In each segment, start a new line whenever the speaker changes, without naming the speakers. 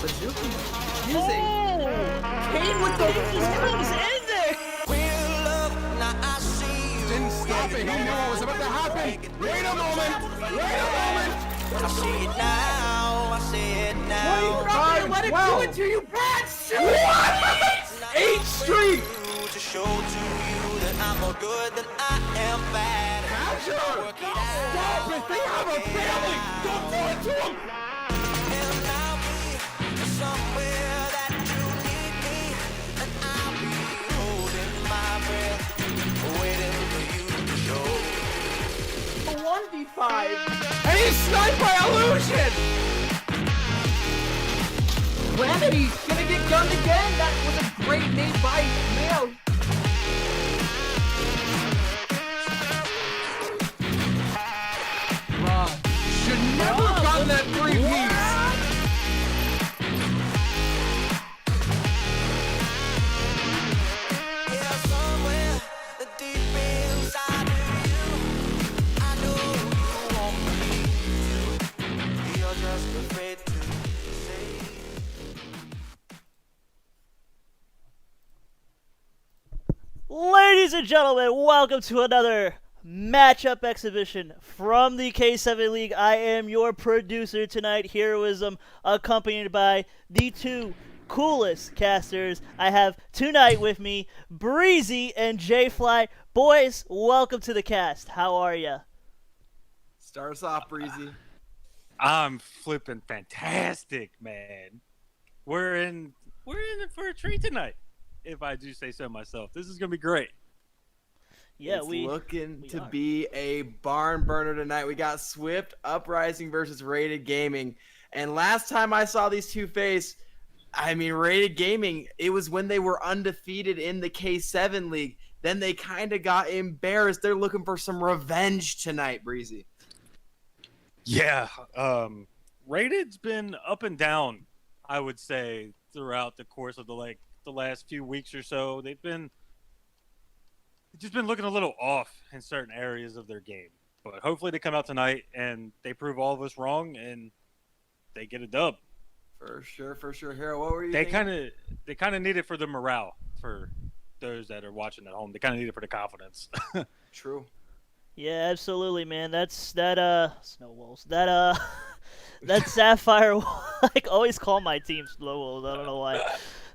Suzuki using Kane with the just comes in there.
Didn't stop it. He knew what was about to happen. Wait a moment.
I see it now. I see it now.
Why are you not gonna let it do it to you, Brad? Shoot!
What? 8 streak.
To show to you that I'm more good than I am bad.
Catcher. Stop it. They have a family. Don't throw it to them.
And I'll be somewhere that you need me. And I'll be holding my breath, waiting for you to show.
A 1v5.
And he's sniped by Illusion.
Remedy gonna get gunned again. That was a great nade by Mayo.
Should never have gotten that 3-piece.
Yeah, somewhere deep inside of you, I know you want me. You're just afraid to say.
Ladies and gentlemen, welcome to another matchup exhibition from the K7 League. I am your producer tonight, Heroism, accompanied by the two coolest casters. I have tonight with me, Breezy and J-Fly. Boys, welcome to the cast. How are ya?
Start us off, Breezy.
I'm flipping fantastic, man. We're in it for a treat tonight, if I do say so myself. This is gonna be great.
Yeah,
it's
we
looking to
are.
be a barn burner tonight. We got Swift Uprising versus Rated Gaming. And last time I saw these two face, I mean, Rated Gaming, it was when they were undefeated in the K7 League. Then they kind of got embarrassed. They're looking for some revenge tonight, Breezy.
Yeah, Rated's been up and down, I would say, throughout the course of the last few weeks or so. They've just been looking a little off in certain areas of their game. But hopefully they come out tonight and they prove all of us wrong and they get a dub.
For sure. Hero, what were you
They
thinking?
kind of need it for the morale for those that are watching at home. They kind of need it for the confidence.
True.
Yeah, absolutely, man. That Snow Wolves. That Sapphire. I always call my team Snow Wolves. I don't know why.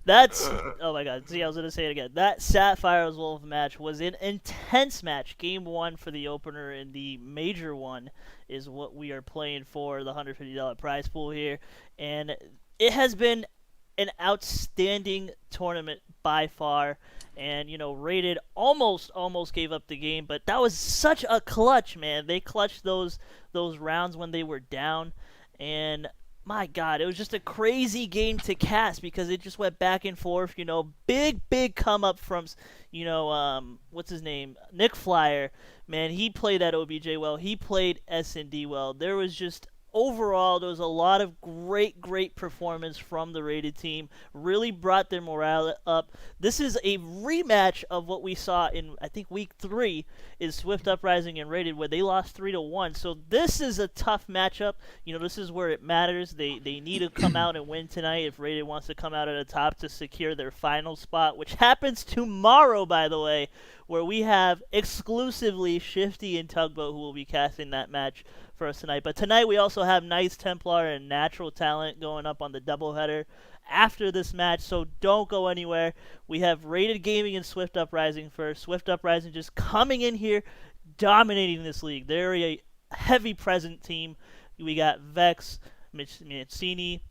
Oh my God. See, I was gonna say it again. That Sapphire's Wolf match was an intense match. Game 1 for the opener, and the major one is what we are playing for, the $150 prize pool here. And it has been an outstanding tournament by far. And, Rated almost gave up the game, but that was such a clutch, man. They clutched those rounds when they were down, and my God, it was just a crazy game to cast because it just went back and forth. Big come up from, what's his name, Nick Flyer. Man, he played that OBJ well. He played S&D well. There was a lot of great performance from the Rated team. Really brought their morale up. This is a rematch of what we saw in, I think, week 3 is Swift Uprising and Rated, where they lost 3-1. So this is a tough matchup. This is where it matters. They need to come out and win tonight if Rated wants to come out at the top to secure their final spot, which happens tomorrow, by the way, where we have exclusively Shifty and Tugboat who will be casting that match for us tonight. But tonight we also have Knights Templar and Natural Talent going up on the doubleheader after this match, so don't go anywhere. We have Rated Gaming and Swift Uprising first. Swift Uprising just coming in here, dominating this league. They're a heavy present team. We got Vex, Mancini,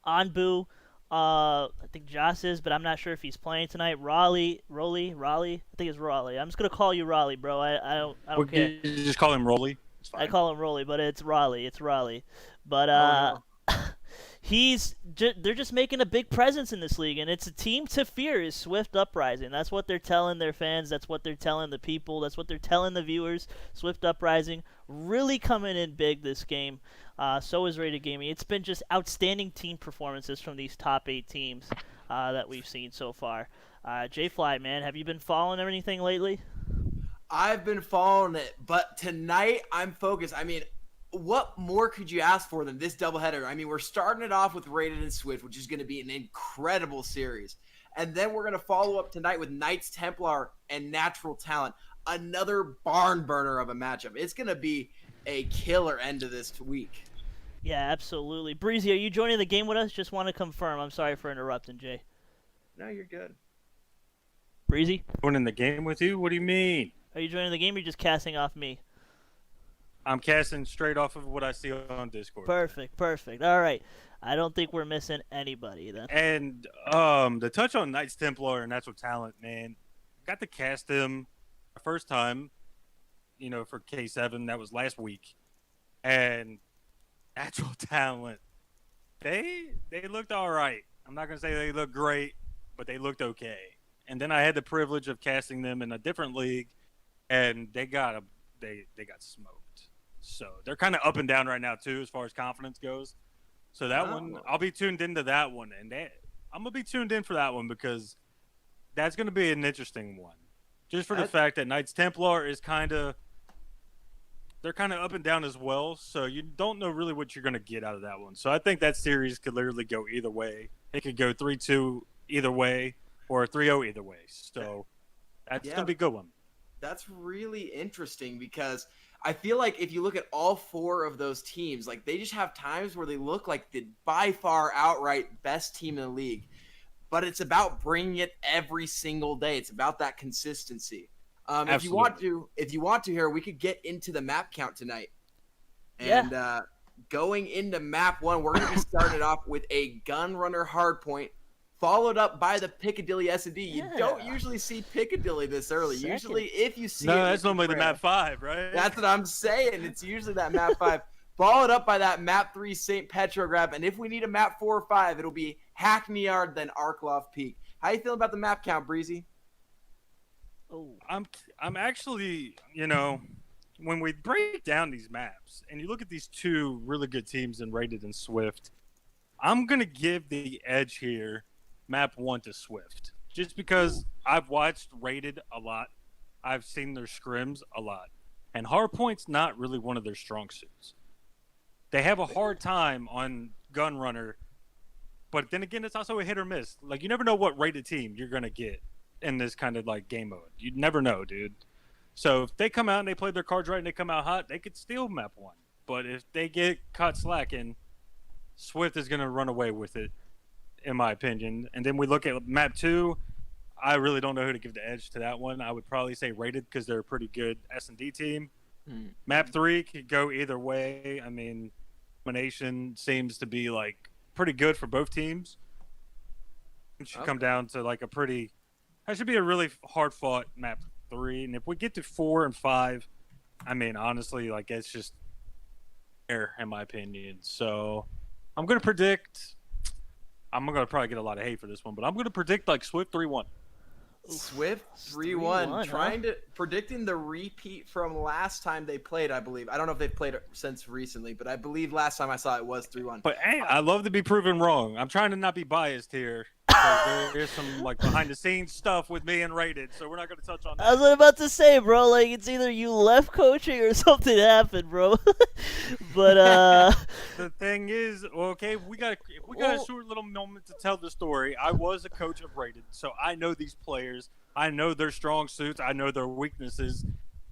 Anbu, I think Joss is, but I'm not sure if he's playing tonight. Raleigh. I think it's Raleigh. I'm just gonna call you Raleigh, bro. I don't care.
You just call him Rolly. It's fine.
I call him Raleigh, but it's Raleigh. But they're just making a big presence in this league, and it's a team to fear. Is Swift Uprising? That's what they're telling their fans. That's what they're telling the people. That's what they're telling the viewers. Swift Uprising really coming in big this game. So is Rated Gaming. It's been just outstanding team performances from these top 8 teams that we've seen so far. J-Fly, man, have you been following anything lately?
I've been following it, but tonight I'm focused. I mean, what more could you ask for than this doubleheader? I mean, we're starting it off with Rated and Swift, which is going to be an incredible series. And then we're going to follow up tonight with Knights Templar and Natural Talent, another barn burner of a matchup. It's going to be a killer end to this week.
Yeah, absolutely. Breezy, are you joining the game with us? Just want to confirm. I'm sorry for interrupting, Jay.
No, you're good.
Breezy,
Joining the game with you? What do you mean?
are you joining the game or are you just casting off me?
I'm casting straight off of what I see on Discord.
Perfect. All right. I don't think we're missing anybody then.
And the touch on Knights Templar and Natural Talent, man, got to cast him the first time, for K7. That was last week. And Natural Talent, they looked all right. I'm not gonna say they looked great, but they looked okay. And then I had the privilege of casting them in a different league, and they got smoked. So they're kind of up and down right now too, as far as confidence goes. So that one, I'll be tuned into that one, and I'm gonna be tuned in for that one because that's gonna be an interesting one. Just for the fact that Knights Templar is they're kind of up and down as well, so you don't know really what you're going to get out of that one. So I think that series could literally go either way. It could go 3-2 either way or 3-0 either way. So that's going to be a good one.
That's really interesting because I feel like if you look at all four of those teams, like they just have times where they look like the by far outright best team in the league. But it's about bringing it every single day. It's about that consistency. If you want to here, we could get into the map count tonight. And going into map 1, we're going to be started off with a Gunrunner hardpoint, followed up by the Piccadilly S&D. You don't usually see Piccadilly this early. Usually, if you see
that's normally the map 5, right?
That's what I'm saying. It's usually that map 5, followed up by that map 3 St. Petrograd. And if we need a map 4 or 5, it'll be Hackney Yard, then Arkloff Peak. How you feeling about the map count, Breezy?
Oh,
I'm actually, when we break down these maps and you look at these two really good teams in Rated and Swift, I'm going to give the edge here, map 1 to Swift, just because I've watched Rated a lot. I've seen their scrims a lot, and hardpoint's not really one of their strong suits. They have a hard time on Gunrunner, but then again, it's also a hit or miss. Like, you never know what Rated team you're going to get in this kind of like game mode. You never know, dude. So if they come out and they play their cards right and they come out hot, they could steal map 1. But if they get caught slacking, Swift is going to run away with it, in my opinion. And then we look at map 2. I really don't know who to give the edge to that one. I would probably say Rated because they're a pretty good S&D team. Map 3 could go either way. I mean, domination seems to be like pretty good for both teams. It should come down to like that should be a really hard-fought map 3. And if we get to 4 and 5, I mean, honestly, like, it's just air, in my opinion. So I'm going to predict – I'm going to probably get a lot of hate for this one, but I'm going to predict, like, Swift 3-1.
Swift 3-1. Predicting the repeat from last time they played, I believe. I don't know if they've played it since recently, but I believe last time I saw it was 3-1.
But, hey, I love to be proven wrong. I'm trying to not be biased here. There is some like behind the scenes stuff with me and Rated, so we're not going to touch on that.
I was about to say, bro, like it's either you left coaching or something happened, bro. But
the thing is, okay, we got a short little moment to tell the story. I was a coach of Rated, so I know these players. I know their strong suits. I know their weaknesses.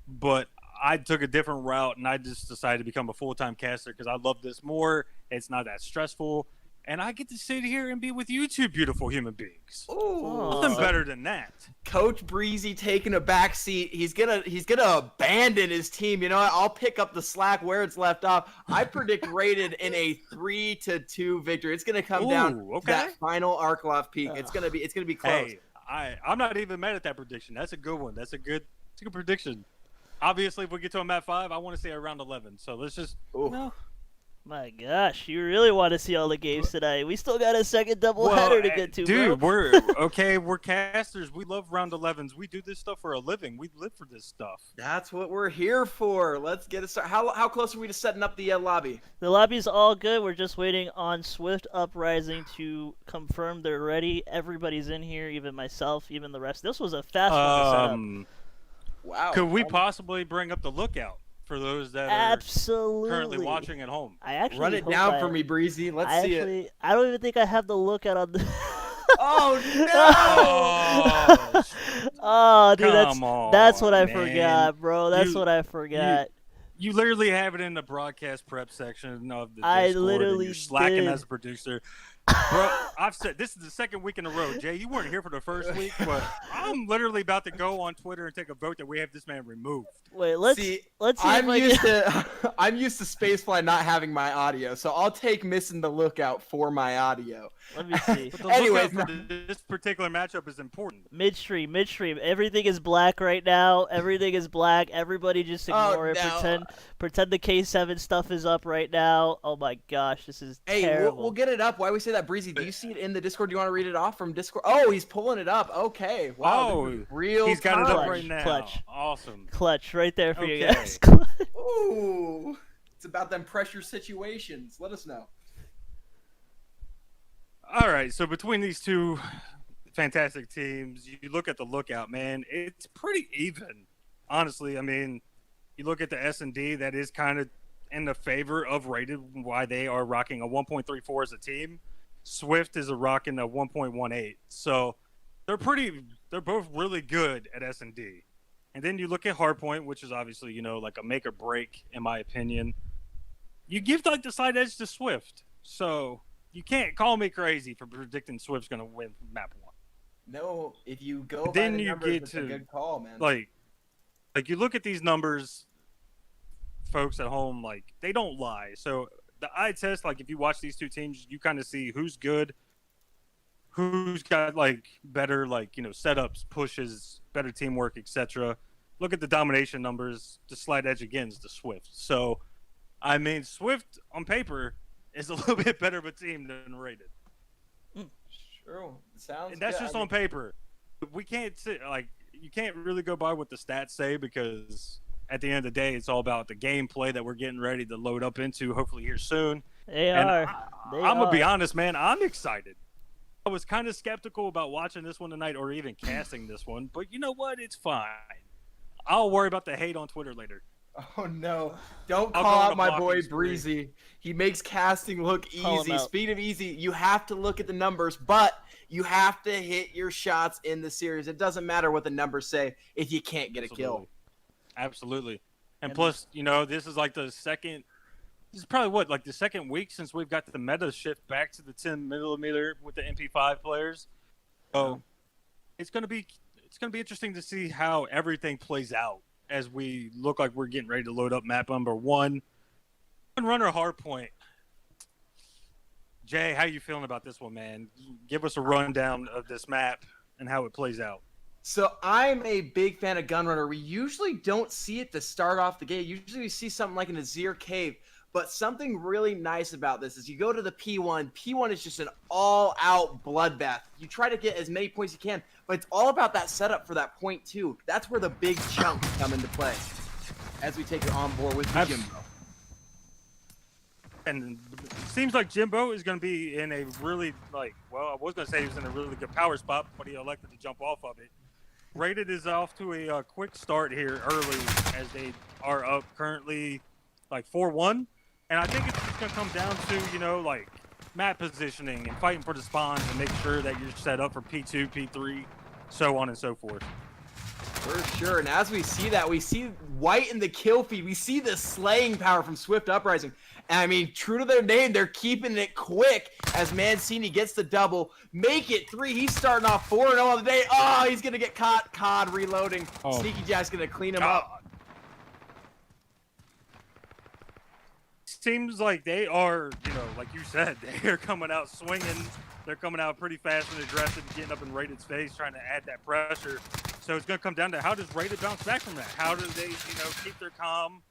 But I took a different route, and I just decided to become a full-time caster because I love this more. It's not that stressful. And I get to sit here and be with you two beautiful human beings.
Ooh.
Nothing better than that.
Coach Breezy taking a back seat. He's gonna abandon his team. You know what? I'll pick up the slack where it's left off. I predict Rated in a 3-2 victory. It's gonna come down to that final Arkloff Peak. It's gonna be close.
Hey, I'm not even mad at that prediction. That's a good one. It's a good prediction. Obviously, if we get to a map 5, I want to say around 11. So let's just
my gosh, you really want to see all the games tonight. We still got a second doubleheader to get to,
dude,
bro.
we're casters. We love round 11s. We do this stuff for a living. We live for this stuff.
That's what we're here for. Let's get it started. How close are we to setting up the lobby?
The lobby's all good. We're just waiting on Swift Uprising to confirm they're ready. Everybody's in here, even myself, even the rest. This was a fast one to set up.
Wow.
Could we possibly bring up the lookout for those that are
Absolutely.
currently watching at home.
I actually
Run it
hope
down for me, Breezy. Let's see it.
I don't even think I have the lookout on the.
Oh
Oh,
Oh, dude,
come
that's what
on,
I
man.
forgot, bro. That's
You-
what I forgot.
You literally have it in the broadcast prep section of the
I
Discord,
literally
and you're slacking
did.
as a producer. Bro, I've said this is the second week in a row. Jay, you weren't here for the first week, but I'm literally about to go on Twitter and take a vote that we have this man removed.
Wait, let's
See,
let's see
I'm
if I
used
can...
to I'm used to Spacefly not having my audio, so I'll take missing the lookout for my audio.
Let me see.
But the
Anyways,
lookout for this particular matchup is important.
Midstream. Everything is black right now. Everything is black. Everybody just ignore it.
no.
Pretend the K7 stuff is up right now. Oh my gosh, this is
Hey,
terrible.
we'll get it up. Why we say that, Breezy? Do you see it in the Discord? Do you want to read it off from Discord? Oh, he's pulling it up. Okay. Wow.
Oh,
this is real
he's got it
time.
up right now.
Clutch.
Awesome.
Clutch right there for you
Okay.
guys.
Ooh. It's about them pressure situations. Let us know.
All right, so between these two fantastic teams, you look at the lookout, man, it's pretty even. Honestly, I mean, you look at the S&D, that is kind of in the favor of Rated, why they are rocking a 1.34 as a team. Swift is rocking a 1.18. So they're both really good at S&D. And then you look at Hardpoint, which is obviously, like a make or break, in my opinion. You give like the side edge to Swift. So you can't call me crazy for predicting Swift's going to win map 1.
No, if you go
Then
by the
you
numbers,
get
it's
to,
a good call, man.
Like you look at these numbers, folks at home, like they don't lie. So the eye test, like if you watch these two teams, you kind of see who's good, who's got like better setups, pushes, better teamwork, etc. Look at the domination numbers. The slight edge again is the Swift. So I mean, Swift on paper is a little bit better of a team than Rated.
True. Sounds
And that's
good.
just on paper. We can't sit you can't really go by what the stats say, because at the end of the day, it's all about the gameplay that we're getting ready to load up into, hopefully here soon.
They
And
are.
I'm gonna be honest, man. I'm excited. I was kind of skeptical about watching this one tonight, or even casting this one, but you know what? It's fine. I'll worry about the hate on Twitter later.
Oh no! Don't
I'll
call
go on
out
a
my
blocking
boy
spree.
Breezy. He makes casting look
Call him
easy.
out.
Speed of easy. You have to look at the numbers, but you have to hit your shots in the series. It doesn't matter what the numbers say if you can't get a kill.
Absolutely. And
And-
plus, this is like the second. This is probably the second week since we've got the meta shift back to the 10mm with the MP5 players. So it's gonna be interesting to see how everything plays out as we look like we're getting ready to load up map number 1. Runner Hardpoint. Jay, how you feeling about this one, man? Give us a rundown of this map and how it plays out.
So I'm a big fan of Gunrunner. We usually don't see it to start off the game. Usually we see something like an Azir Cave. But something really nice about this is you go to the P1. P1 is just an all-out bloodbath. You try to get as many points as you can, but it's all about that setup for that point 2. That's where the big chunks come into play as we take it on board with the Jimbo.
And it seems like Jimbo is going to be in a really, I was going to say he was in a really good power spot, but he elected to jump off of it. Rated is off to a quick start here early, as they are up currently 4-1. And I think it's just going to come down to, map positioning and fighting for the spawns and making sure that you're set up for P2, P3, so on and so forth.
For sure. And as we see that, we see White in the kill feed. We see the slaying power from Swift Uprising. And I mean, true to their name, they're keeping it quick as Mancini gets the double. Make it 3. He's starting off 4-0 on the day. Oh, he's going to get caught. COD reloading.
Oh.
Sneaky Jack's going to clean him up.
Seems like they are, like you said, they're coming out swinging. They're coming out pretty fast and aggressive, getting up in Rated's face, trying to add that pressure. So it's going to come down to how does Rated bounce back from that? How do they, keep their calm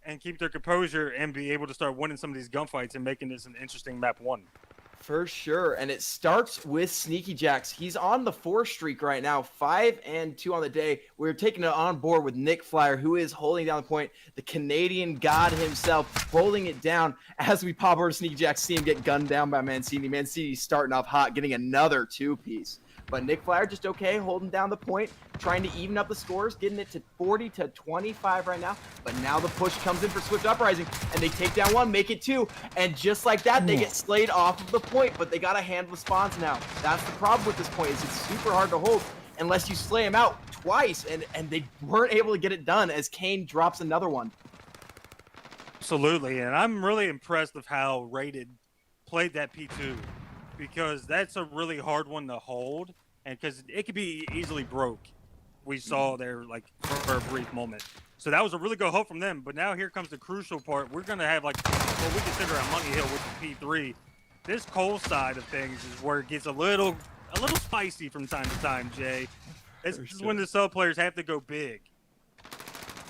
and keep their composure and be able to start winning some of these gunfights and making this an interesting map 1?
For sure. And it starts with Sneaky Jacks. He's on the 4 streak right now, 5-2 on the day. We're taking it on board with Nick Flyer, who is holding down the point. The Canadian god himself holding it down as we pop over to Sneaky Jacks, see him get gunned down by Mancini. Mancini's starting off hot, getting another 2-piece. But Nick Flyer just okay, holding down the point, trying to even up the scores, getting it to 40-25 right now. But now the push comes in for Swift Uprising, and they take down one, make it two, and just like that, they get slayed off of the point, but they got to handle the spawns now. That's the problem with this point, is it's super hard to hold unless you slay them out twice, and they weren't able to get it done as Kane drops another one.
Absolutely, and I'm really impressed with how Rated played that P2, because that's a really hard one to hold, and because it could be easily broke. We saw there like for a brief moment. So that was a really good hope from them. But now here comes the crucial part. We're gonna have like what we consider a money hill with the P3. This Cole side of things is where it gets a little spicy from time to time, Jay. This is when the sub players have to go big.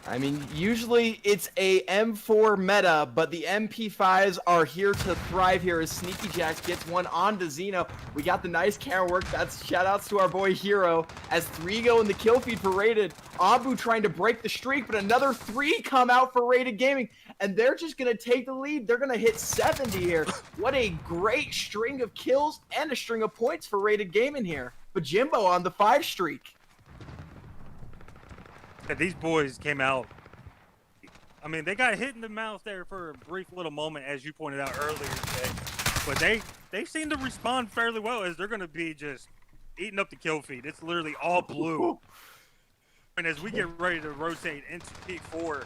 I mean, usually it's a M4 meta, but the MP5s are here to thrive here as Sneaky Jacks gets one onto Zeno. We got the nice camera work. That's shout-outs to our boy Hero as 3 go in the kill feed for Rated. Abu trying to break the streak, but another 3 come out for Rated Gaming, and they're just going to take the lead. They're going to hit 70 here. What a great string of kills and a string of points for Rated Gaming here. But Jimbo on the 5 streak.
These boys came out. I mean, they got hit in the mouth there for a brief little moment, as you pointed out earlier today. But they seem to respond fairly well, as they're going to be just eating up the kill feed. It's literally all blue. And as we get ready to rotate into P4,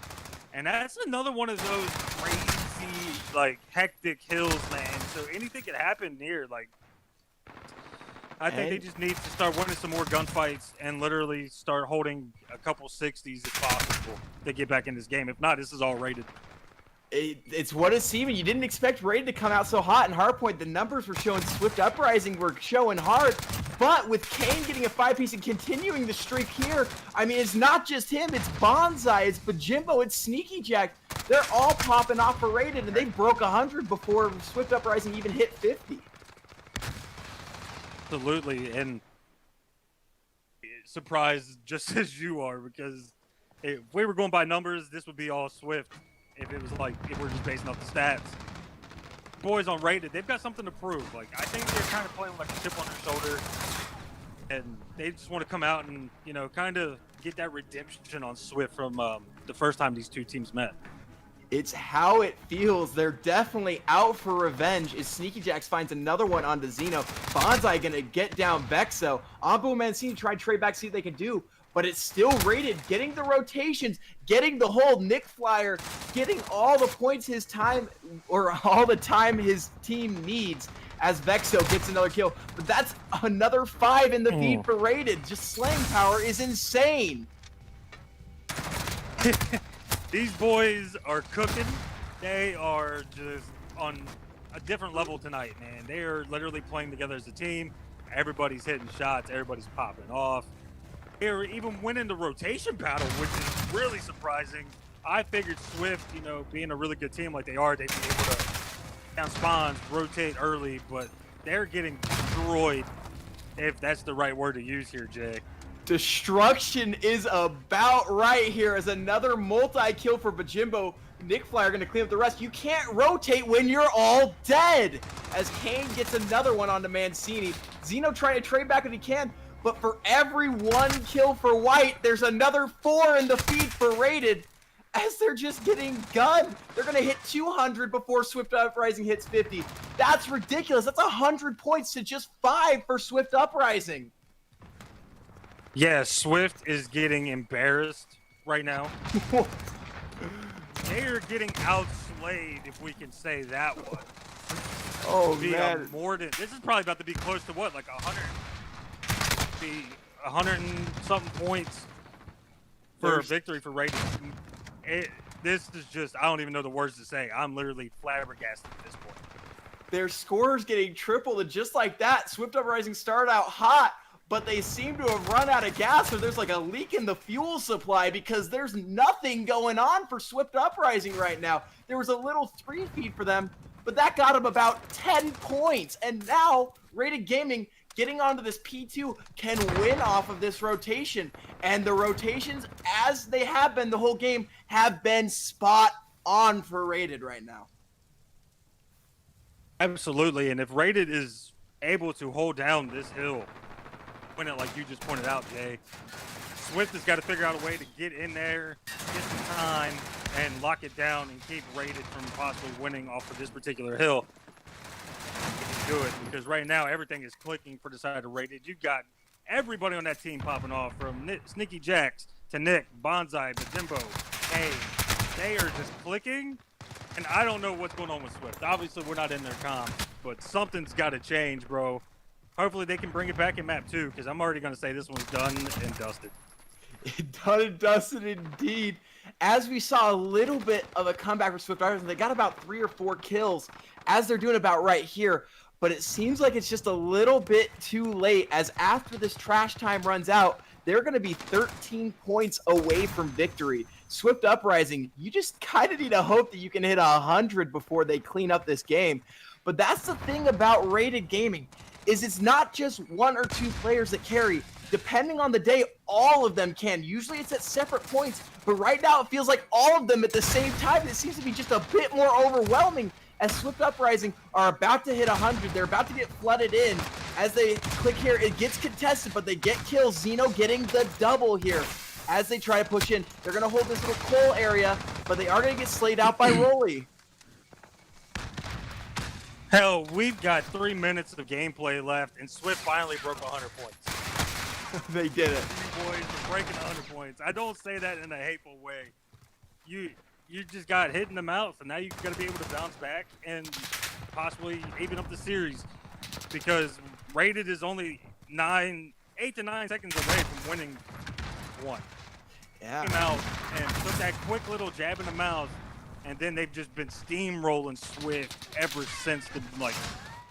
and that's another one of those crazy, like, hectic hills, man. So anything could happen here. Like, I think they just need to start winning some more gunfights and literally start holding a couple 60s if possible to get back in this game. If not, this is all Rated.
It's what it seemed. You didn't expect Rated to come out so hot in Hardpoint. The numbers were showing Swift Uprising were showing hard. But with Kane getting a 5-piece and continuing the streak here, I mean, it's not just him. It's Bonsai, it's Bajimbo, it's Sneaky Jack. They're all popping off for Rated, and they broke 100 before Swift Uprising even hit 50.
Absolutely, and surprised just as you are, because if we were going by numbers, this would be all Swift. If it was like, if we're just basing off the stats. Boys on Rated, they've got something to prove. Like, I think they're kind of playing like a chip on their shoulder, and they just want to come out and, you know, kind of get that redemption on Swift from the first time these two teams met.
It's how it feels. They're definitely out for revenge as Sneaky Jacks finds another one onto Zeno. Bonsai gonna get down Vexo. Ambu and Mancini tried to trade back, see what they could do, but it's still Rated, getting the rotations, getting the hold. Nick Flyer getting all the points his time, or all the time his team needs as Vexo gets another kill. But that's another 5 in the feed for Rated. Just slaying power is insane.
These boys are cooking. They are just on a different level tonight, man. They are literally playing together as a team. Everybody's hitting shots. Everybody's popping off. They're even winning the rotation battle, which is really surprising. I figured Swift, you know, being a really good team like they are, they'd be able to down spawns, rotate early, but they're getting destroyed, if that's the right word to use here, Jay.
Destruction is about right here as another multi-kill for Bajimbo. Nick Flyer going to clean up the rest. You can't rotate when you're all dead as Kane gets another one onto Mancini. Zeno trying to trade back if he can, but for every 1 kill for White, there's another 4 in the feed for Rated as they're just getting gunned. They're going to hit 200 before Swift Uprising hits 50. That's ridiculous. That's 100 points to just 5 for Swift Uprising.
Yeah, Swift is getting embarrassed right now. They are getting outslayed, if we can say that one.
Oh,
man. This is probably about to be close to what, like 100 and something points for a victory for Rated. This is just, I don't even know the words to say. I'm literally flabbergasted at this point.
Their scores getting tripled, and just like that, Swift Uprising started out hot, but they seem to have run out of gas, or there's like a leak in the fuel supply because there's nothing going on for Swift Uprising right now. There was a little 3 feed for them, but that got them about 10 points. And now, Rated Gaming getting onto this P2 can win off of this rotation. And the rotations, as they have been the whole game, have been spot on for Rated right now.
Absolutely, and if Rated is able to hold down this hill, win it like you just pointed out, Jay. Swift has got to figure out a way to get in there, get some time, and lock it down and keep Rated from possibly winning off of this particular hill. Do it, because right now everything is clicking for the side of Rated. You've got everybody on that team popping off, from Sneaky Jacks to Nick, Bonsai, Bazimbo. Hey, they are just clicking, and I don't know what's going on with Swift. Obviously, we're not in their comp, but something's got to change, bro. Hopefully, they can bring it back in map 2, because I'm already going to say this one's done and dusted.
Done and dusted indeed. As we saw a little bit of a comeback for Swift Uprising, they got about 3 or 4 kills, as they're doing about right here. But it seems like it's just a little bit too late, as after this trash time runs out, they're going to be 13 points away from victory. Swift Uprising, you just kind of need to hope that you can hit 100 before they clean up this game. But that's the thing about Rated Gaming, is it's not just 1 or 2 players that carry. Depending on the day, all of them can. Usually it's at separate points, but right now it feels like all of them at the same time. It seems to be just a bit more overwhelming, as Swift Uprising are about to hit 100. They're about to get flooded in. As they click here, it gets contested, but they get kills. Zeno getting the double here. As they try to push in, they're going to hold this little coal area, but they are going to get slayed out by Rolly.
Hell, we've got 3 minutes of gameplay left, and Swift finally broke 100 points.
They did it.
You boys are breaking 100 points. I don't say that in a hateful way. You just got hit in the mouth, and now you got to be able to bounce back and possibly even up the series, because Rated is only 8 to 9 seconds away from winning one.
Yeah.
Came out and took that quick little jab in the mouth, and then they've just been steamrolling Swift ever since the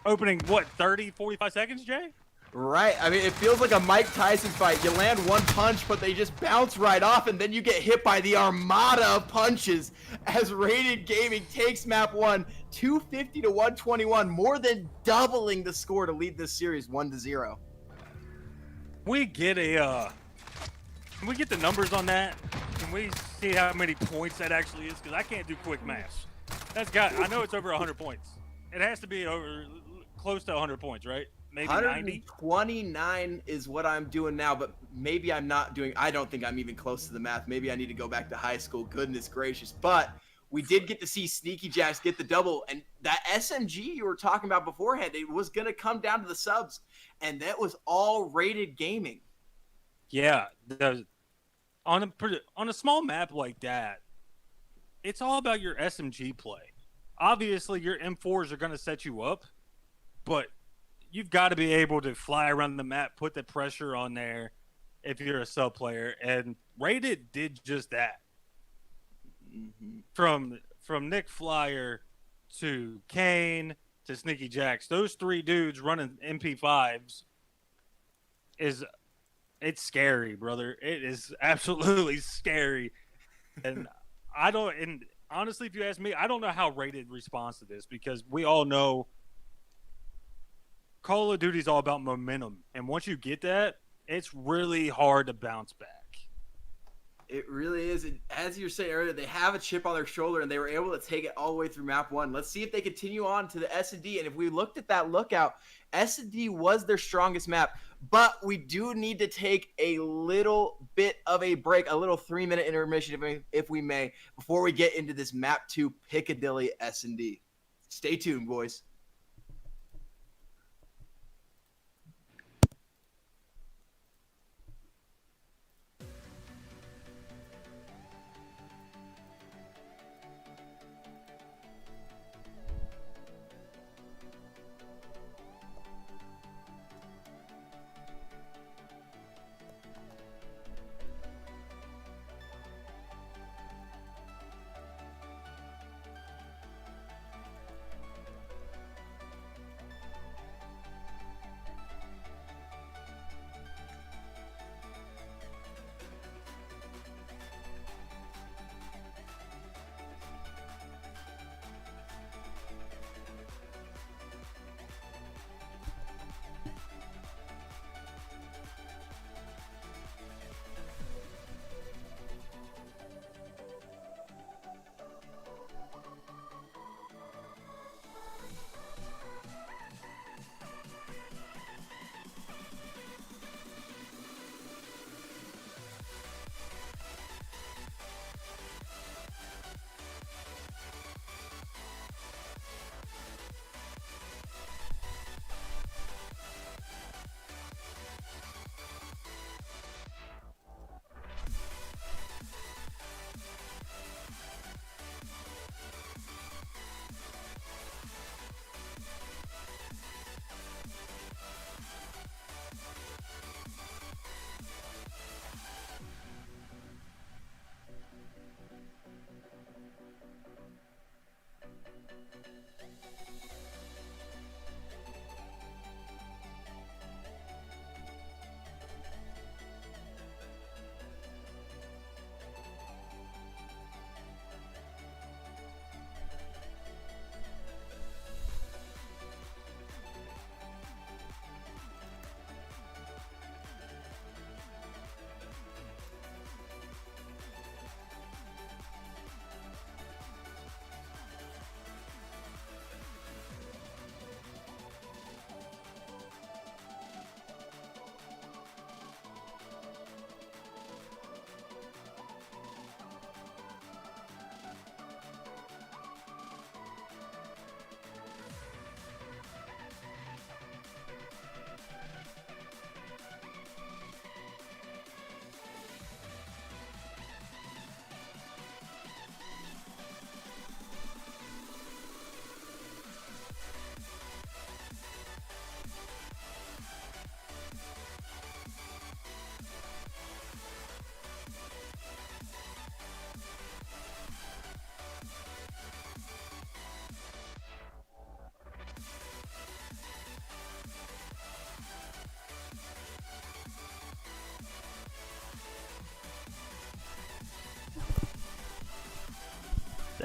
opening 30, 45 seconds, Jay?
Right. I mean, it feels like a Mike Tyson fight. You land one punch, but they just bounce right off, and then you get hit by the armada of punches as Rated Gaming takes map 1, 250 to 121, more than doubling the score to lead this series 1-0.
We get can we get the numbers on that? Can we see how many points that actually is? Because I can't do quick math. I know it's over 100 points. It has to be close to 100 points, right? Maybe 90?
129 is what I'm doing now, but maybe I'm not doing. I don't think I'm even close to the math. Maybe I need to go back to high school. Goodness gracious. But we did get to see Sneaky Jacks get the double, and that SMG you were talking about beforehand, it was going to come down to the subs, and that was all Rated Gaming.
Yeah. On a small map like that, it's all about your SMG play. Obviously, your M4s are going to set you up, but you've got to be able to fly around the map, put the pressure on there if you're a sub player, and Rated did just that.
Mm-hmm.
From Nick Flyer to Kane to Sneaky Jacks, those 3 dudes running MP5s it's scary, brother. It is absolutely scary. And honestly, if you ask me, I don't know how Rated responds to this, because we all know Call of Duty is all about momentum. And once you get that, it's really hard to bounce back.
It really is. And as you were saying earlier, they have a chip on their shoulder, and they were able to take it all the way through map 1. Let's see if they continue on to the S&D. And if we looked at that lookout, S&D was their strongest map. But we do need to take a little bit of a break, a little 3-minute intermission, if we may, before we get into this map 2 Piccadilly S&D. Stay tuned, boys.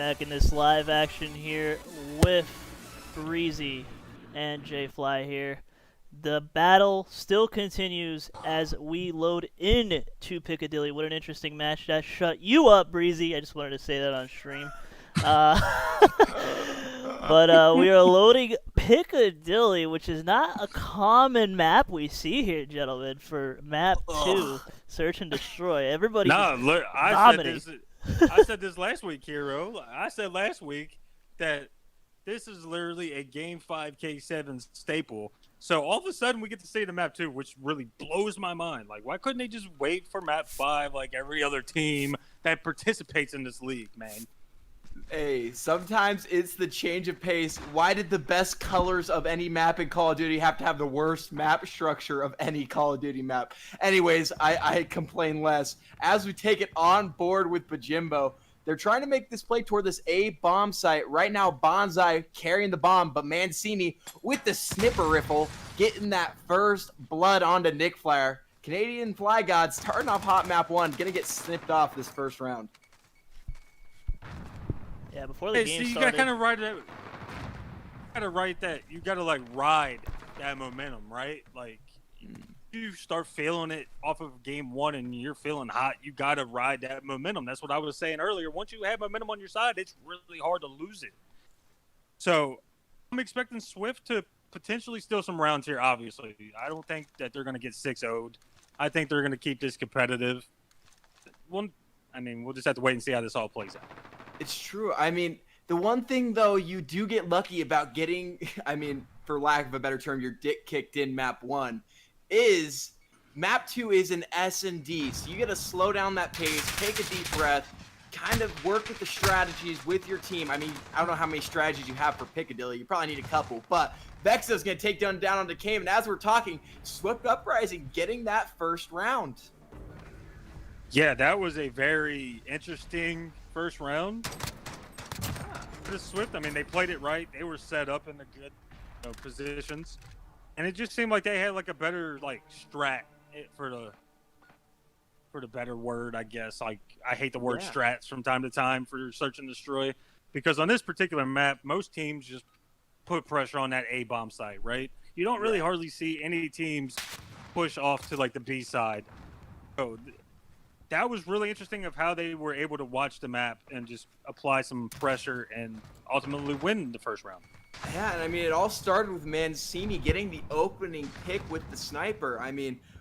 Back in this live action here with Breezy and J-Fly here. The battle still continues as we load in to Piccadilly. What an interesting match. That shut you up, Breezy. I just wanted to say that on stream. But we are loading Piccadilly, which is not a common map we see here, gentlemen, for map 2, Search and Destroy. Everybody
look,
dominates.
I said this last week, Hero. I said last week that this is literally a Game 5 K7 staple. So all of a sudden we get to see the map 2, which really blows my mind. Like, why couldn't they just wait for map 5 like every other team that participates in this league, man?
Hey, sometimes it's the change of pace. Why did the best colors of any map in Call of Duty have to have the worst map structure of any Call of Duty map? Anyways, I complain less. As we take it on board with Bajimbo, they're trying to make this play toward this A bomb site. Right now, Bonsai carrying the bomb, but Mancini with the snipper rifle getting that first blood onto Nick Flyer. Canadian Fly God starting off hot map 1, gonna get snipped off this first round.
Yeah, before the game
you
started.
gotta kind of ride that. You gotta like ride that momentum, right? Like, you start feeling it off of game 1 and you're feeling hot. You gotta ride that momentum. That's what I was saying earlier. Once you have momentum on your side, it's really hard to lose it. So I'm expecting Swift to potentially steal some rounds here. Obviously, I don't think that they're gonna get 6-0'd. I think they're gonna keep this competitive. We'll just have to wait and see how this all plays out.
It's true. I mean, the one thing, though, you do get lucky about getting, for lack of a better term, your dick kicked in map 1, is map 2 is an S&D. So you got to slow down that pace, take a deep breath, kind of work with the strategies with your team. I mean, I don't know how many strategies you have for Piccadilly. You probably need a couple. But Vexo's going to take down onto Cave. And as we're talking, Swift Uprising getting that first round.
Yeah, that was a very interesting first round. For the Swift, they played it right. They were set up in the good positions. And it just seemed like they had like a better strat for the better word, I guess. Like, I hate the word strats from time to time for Search and Destroy, because on this particular map, most teams just put pressure on that A bomb site, right? You don't really hardly see any teams push off to like the B side. So that was really interesting of how they were able to watch the map and just apply some pressure and ultimately win the first round.
Yeah, and it all started with Mancini getting the opening pick with the sniper.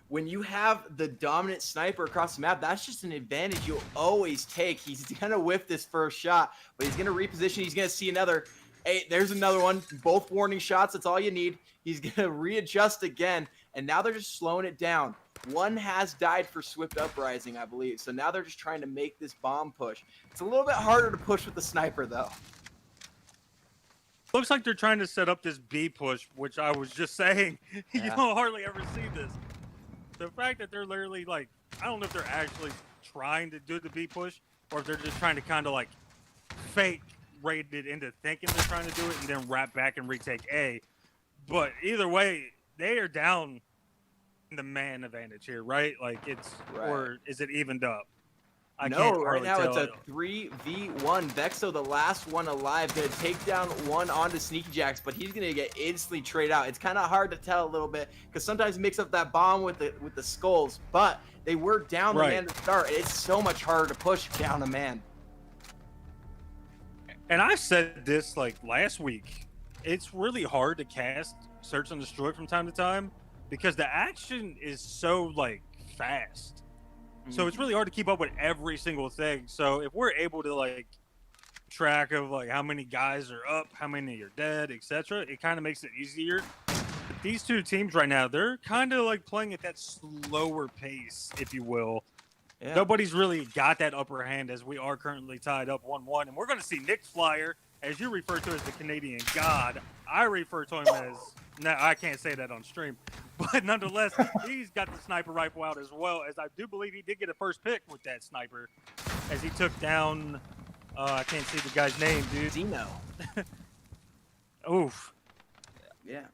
When you have the dominant sniper across the map, that's just an advantage you'll always take. He's going to whiff this first shot, but he's going to reposition. He's going to see another. Hey, there's another one. Both warning shots. That's all you need. He's going to readjust again, and now they're just slowing it down. One has died for Swift Uprising, I believe. So now they're just trying to make this bomb push. It's a little bit harder to push with the sniper, though.
Looks like they're trying to set up this B push, which I was just saying. You don't hardly ever see this. The fact that they're literally I don't know if they're actually trying to do the B push or if they're just trying to kind of fake raid it into thinking they're trying to do it and then wrap back and retake A. But either way, they are down in the man advantage here, right? Or is it evened up?
Right now it's a 3v1. Vexo, the last one alive, gonna take down one onto Sneaky Jacks, but he's gonna get instantly traded out. It's kind of hard to tell a little bit because sometimes mix up that bomb with the skulls, but they were down the man to start. It's so much harder to push down a man.
And I said this last week. It's really hard to cast Search and Destroy from time to time because the action is so fast. So it's really hard to keep up with every single thing. So if we're able to track of how many guys are up, how many are dead, etc., it kind of makes it easier. But these two teams right now, they're kind of playing at that slower pace, if you will. Yeah. Nobody's really got that upper hand as we are currently tied up 1-1. And we're going to see Nick Flyer, as you refer to as the Canadian God. I refer to him as, no, I can't say that on stream. But nonetheless, he's got the sniper rifle out as well, as I do believe he did get a first pick with that sniper as he took down, I can't see the guy's name, dude.
Zeno.
Oof.
Yeah.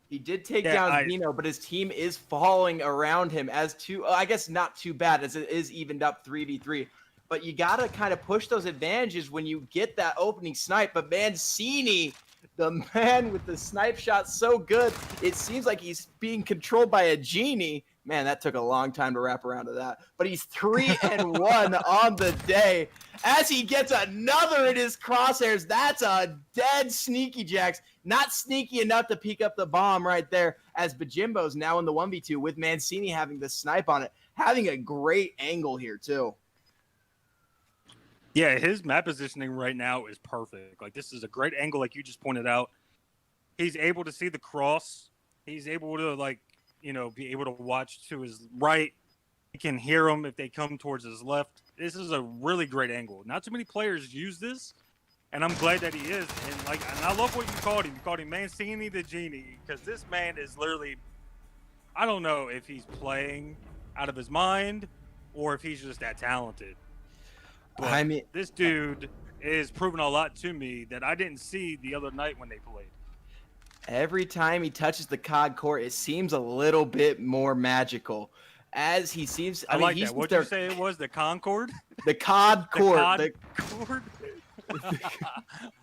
He did take down Zeno, but his team is falling around him as I guess not too bad as it is evened up 3v3. but you got to kind of push those advantages when you get that opening snipe. But Mancini, the man with the snipe shot, so good, it seems like he's being controlled by a genie. Man, that took a long time to wrap around to that. But he's 3-1 on the day as he gets another in his crosshairs. That's a dead Sneaky Jacks. Not sneaky enough to peek up the bomb right there, as Bajimbo's now in the 1v2 with Mancini having the snipe on it. Having a great angle here, too.
Yeah, his map positioning right now is perfect. Like, this is a great angle, like you just pointed out. He's able to see the cross. He's able to, like, you know, be able to watch to his right. He can hear them if they come towards his left. This is a really great angle. Not too many players use this, and I'm glad that he is. And I love what you called him. You called him Mancini the Genie, because this man is literally, I don't know if he's playing out of his mind or if he's just that talented. But
I mean,
this dude is proving a lot to me that I didn't see the other night when they played.
every time he touches the COD court, it seems a little bit more magical. As he seems,
I mean, like that. What'd you say it was? The Concord?
The COD court.
The COD court?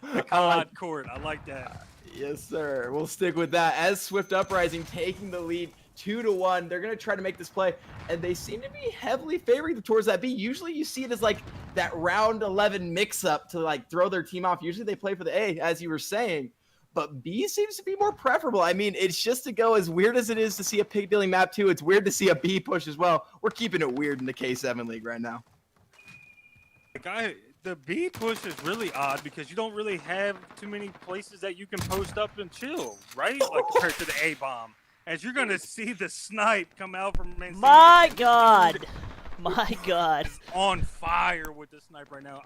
The COD court. I like that.
Yes, sir. We'll stick with that. As Swift Uprising taking the lead 2-1, they're going to try to make this play, and they seem to be heavily favoring towards that B. Usually you see it as like that round 11 mix-up to like throw their team off. Usually they play for the A, as you were saying, but B seems to be more preferable. I mean, it's just to go, as weird as it is to see a Piccadilly map too, it's weird to see a B push as well. We're keeping it weird in the K7 League right now.
The B push is really odd because you don't really have too many places that you can post up and chill, right? Like compared to the A bomb. As you're going to see the snipe come out from Mancini.
My God. My God.
On fire with the snipe right now.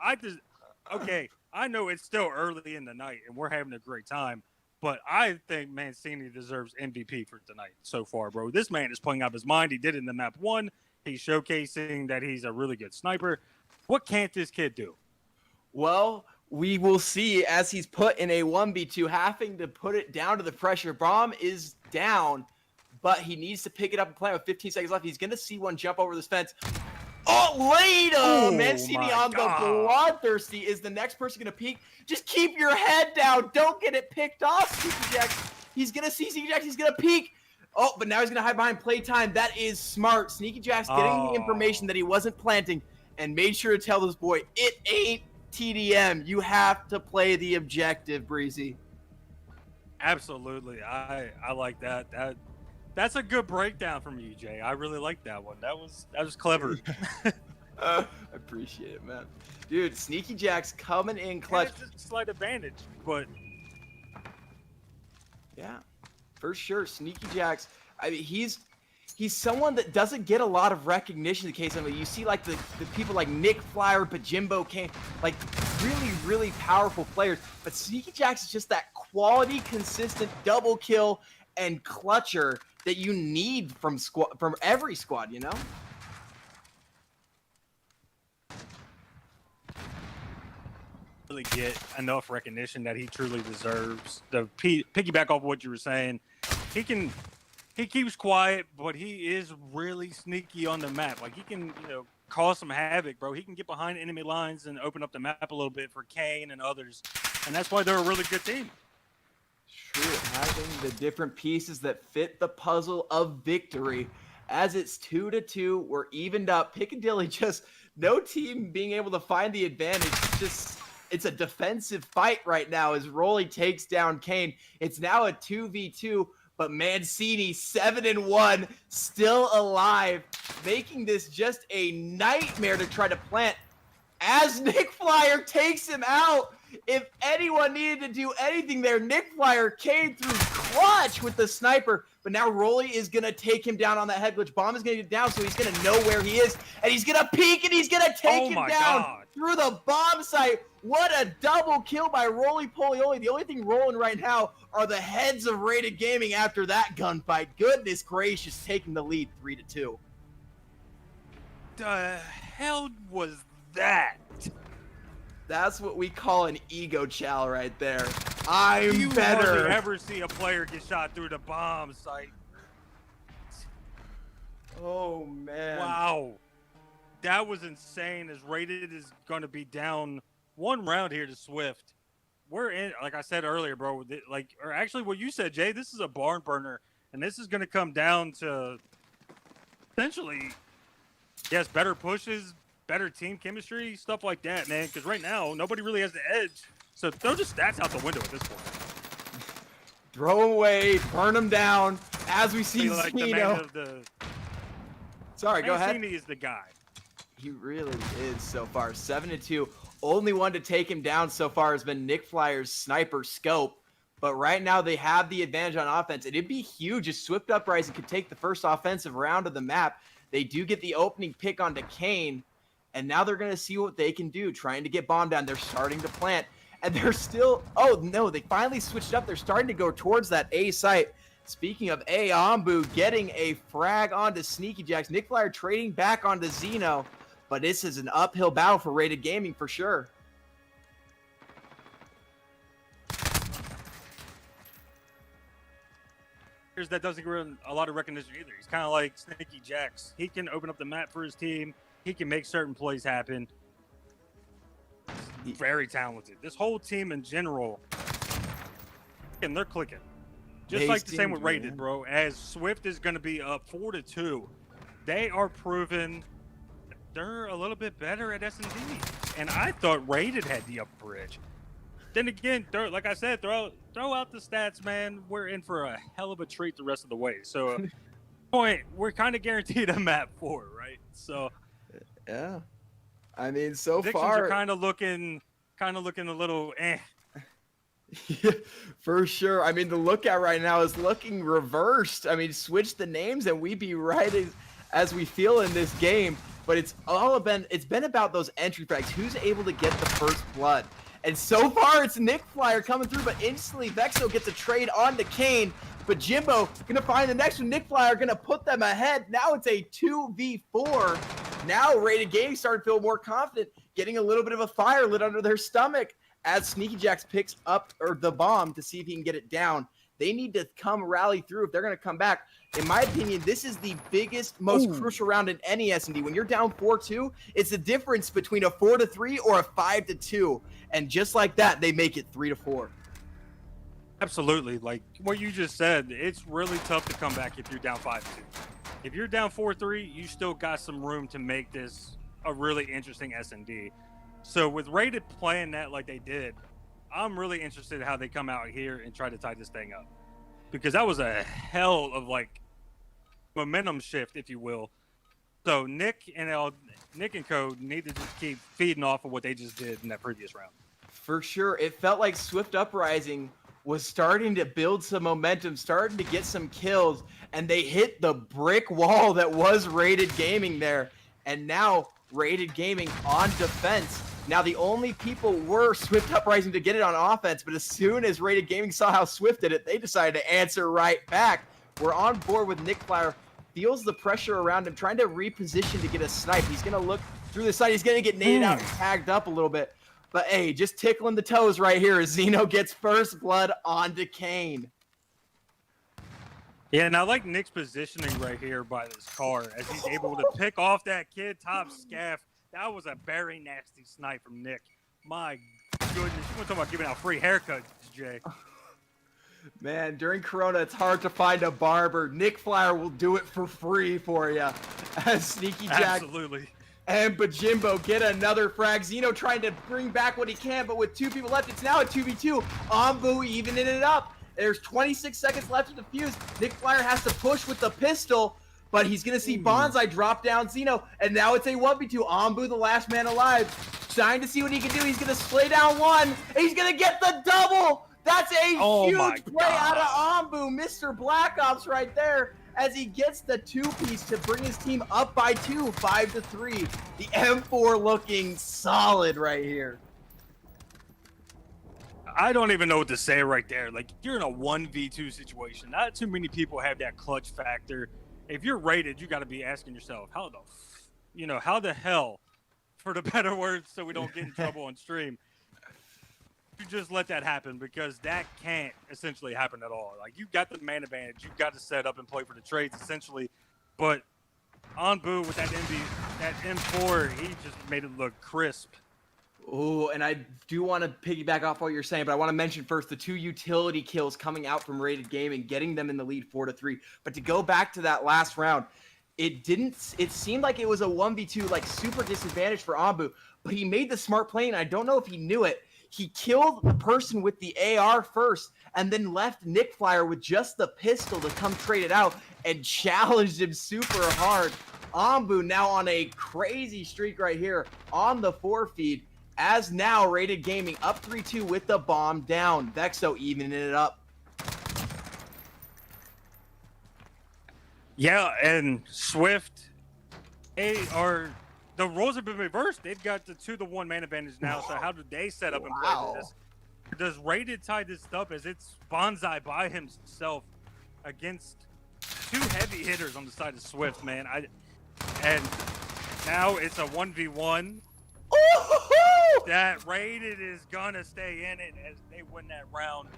Okay, I know it's still early in the night and we're having a great time, but I think Mancini deserves MVP for tonight so far, bro. This man is playing out of his mind. He did it in the map 1. He's showcasing that he's a really good sniper. What can't this kid do?
Well, we will see as he's put in a 1v2, having to put it down to the pressure. Bomb is down, but he needs to pick it up and play with 15 seconds left. He's going to see one jump over this fence. Oh, later!
Oh,
Mancini
my
on
God.
the bloodthirsty. Is the next person going to peek? Just keep your head down. Don't get it picked off, Sneaky Jacks. He's going to see Sneaky Jacks. He's going to peek. Oh, but now he's going to hide behind playtime. That is smart. Sneaky Jacks getting the information that he wasn't planting and made sure to tell this boy, it ain't TDM. You have to play the objective, Breezy.
Absolutely. I like that. That's a good breakdown from you, Jay. I really like that one. That was clever.
I appreciate it, man. Dude, Sneaky Jacks coming in clutch.
It's just a slight advantage, but
Yeah, for sure. Sneaky Jacks. I mean, he's someone that doesn't get a lot of recognition in the case of it. You see, like, the people like Nick Flyer, Bajimbo, Kane, like, really, really powerful players. But Sneaky Jacks is just that quality, consistent double kill and clutcher that you need from every squad, you know?
really get enough recognition that he truly deserves. To piggyback off what you were saying, he keeps quiet, but he is really sneaky on the map. Like, he can, cause some havoc, bro. He can get behind enemy lines and open up the map a little bit for Kane and others. And that's why they're a really good team.
True, having the different pieces that fit the puzzle of victory. As it's 2-2, we're evened up. Piccadilly, just no team being able to find the advantage. It's a defensive fight right now as Rolly takes down Kane. It's now a 2v2, but Mancini 7-1, still alive, making this just a nightmare to try to plant. As Nick Flyer takes him out, if anyone needed to do anything there, Nick Flyer came through clutch with the sniper, but now Rolly is going to take him down on that head glitch. Bomb is going to get down, so he's going to know where he is, and he's going to peek, and he's going to take him down through the bomb site. What a double kill by Rolly Polioli. The only thing rolling right now are the heads of Rated Gaming after that gunfight. Goodness gracious, taking the lead 3-2.
The hell was that?
That's what we call an ego chow right there. I'm
you
better.
hardly ever see a player get shot through the bomb site.
Oh, man.
Wow. that was insane. As Rated is going to be down 1 round here to Swift. We're in, like I said earlier, bro. Or actually, what you said, Jay. This is a barn burner, and this is going to come down to essentially, yes, better pushes, better team chemistry, stuff like that, man. Because right now, nobody really has the edge. So throw the stats out the window at this point.
Throw them away, burn them down. As we see,
Like the man of the.
Sorry, go ahead.
Mancini is the guy.
He really is so far. 7-2. Only one to take him down so far has been Nick Flyer's sniper scope. But right now they have the advantage on offense. And it'd be huge if Swift Uprising could take the first offensive round of the map. They do get the opening pick onto Kane. And now they're going to see what they can do, trying to get bomb down. They're starting to plant. And they're still, oh no, they finally switched up. They're starting to go towards that A site. Speaking of A, Ambu getting a frag onto Sneaky Jacks. Nick Flyer trading back onto Zeno. But this is an uphill battle for Rated Gaming for sure.
That doesn't get a lot of recognition either. He's kind of like Sneaky Jacks. He can open up the map for his team. He can make certain plays happen. Very talented. This whole team in general, and they're clicking. Just like the same with Rated, bro. As Swift is going to be up 4-2, they are proving they're a little bit better at S&D. And I thought Rated had the upper edge. Then again, like I said, throw out the stats, man. We're in for a hell of a treat the rest of the way. So, point, we're kind of guaranteed a map 4, right? So,
yeah. I mean, so
predictions
far
are kind of looking a little eh.
Yeah, for sure. I mean, the lookout right now is looking reversed. I mean, switch the names and we be right as we feel in this game. But it's been about those entry frags. Who's able to get the first blood? And so far, it's Nick Flyer coming through, but instantly Vexo gets a trade onto Kane. But Jimbo gonna find the next one. Nick Flyer gonna put them ahead. Now it's a 2v4. Now Rated Gaming starting to feel more confident, getting a little bit of a fire lit under their stomach as Sneaky Jacks picks up the bomb to see if he can get it down. They need to come rally through if they're going to come back. In my opinion, this is the biggest, most crucial round in any S&D. When you're down 4-2, it's the difference between a 4-3 or a 5-2. And just like that, they make it 3-4.
Absolutely. Like what you just said, it's really tough to come back if you're down 5-2. If you're down 4-3, you still got some room to make this a really interesting S&D. So with Rated playing that like they did, I'm really interested in how they come out here and try to tie this thing up. Because that was a hell of like momentum shift, if you will. So Nick and Co need to just keep feeding off of what they just did in that previous round.
For sure. It felt like Swift Uprising was starting to build some momentum, starting to get some kills, and they hit the brick wall that was Rated Gaming there. And now Rated Gaming on defense. Now, the only people were Swift Uprising to get it on offense, but as soon as Rated Gaming saw how Swift did it, they decided to answer right back. We're on board with Nick Flyer. Feels the pressure around him, trying to reposition to get a snipe. He's going to look through the side. He's going to get naded out and tagged up a little bit. But, hey, just tickling the toes right here as Zeno gets first blood onto Kane.
Yeah, and I like Nick's positioning right here by this car as he's able to pick off that kid top scaff. That was a very nasty snipe from Nick. My goodness. You want to talk about giving out free haircuts, Jay.
Man, during Corona, it's hard to find a barber. Nick Flyer will do it for free for you. As Sneaky Jack
Absolutely.
and Bajimbo get another frag. Zeno trying to bring back what he can, but with 2 people left, it's now a 2v2. Ambu evening it up. There's 26 seconds left to defuse. Nick Flyer has to push with the pistol. But he's going to see Bonsai drop down Zeno. And now it's a 1v2. Ambu, the last man alive. Trying to see what he can do. He's going to slay down one. And he's going to get the double. That's a huge play out of Ambu. Mr. Black Ops right there. As he gets the 2-piece to bring his team up by 2, 5-3. The M4 looking solid right here.
I don't even know what to say right there. Like, you're in a 1v2 situation. Not too many people have that clutch factor. If you're Rated, you got to be asking yourself, how the hell, for the better words, so we don't get in trouble on stream, you just let that happen, because that can't essentially happen at all. Like, you've got the man advantage. You've got to set up and play for the trades, essentially. But Anbu with that M4, he just made it look crisp.
Oh, and I do want to piggyback off what you're saying, but I want to mention first the 2 utility kills coming out from Rated Gaming, getting them in the lead 4-3. But to go back to that last round, it seemed like it was a 1v2, like super disadvantage for Anbu, but he made the smart play, and I don't know if he knew it. He killed the person with the AR first, and then left Nick Flyer with just the pistol to come trade it out, and challenged him super hard. Anbu now on a crazy streak right here on the 4 feed. As now, Rated Gaming up 3-2 with the bomb down. Vexo evening it up.
Yeah, and Swift, the roles have been reversed. They've got the 2-1 man advantage now. So how do they set up and play this? Does Rated tie this up as it's Bonsai by himself against 2 heavy hitters on the side of Swift, man? And now it's a 1v1. That Rated is gonna stay in it as they win that round.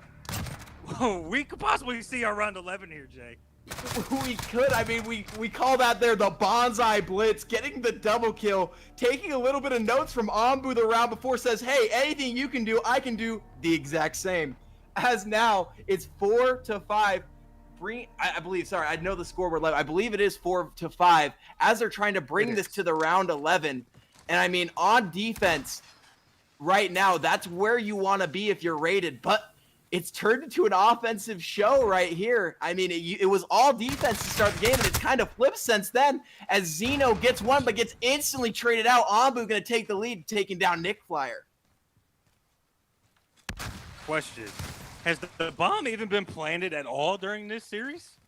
We could possibly see our round 11 here, Jay.
We could. I mean, we call that there the Bonsai Blitz, getting the double kill, taking a little bit of notes from Anbu the round before, says, hey, anything you can do, I can do the exact same. As now, it's 4-5. I believe, sorry, I know the score were 11. I believe it is 4-5 as they're trying to bring this to the round 11. And I mean, on defense, right now, that's where you want to be if you're Rated. But it's turned into an offensive show right here. I mean, it was all defense to start the game, and it's kind of flipped since then as Zeno gets one, but gets instantly traded out. Anbu going to take the lead, taking down Nick Flyer.
Question. Has the bomb even been planted at all during this series?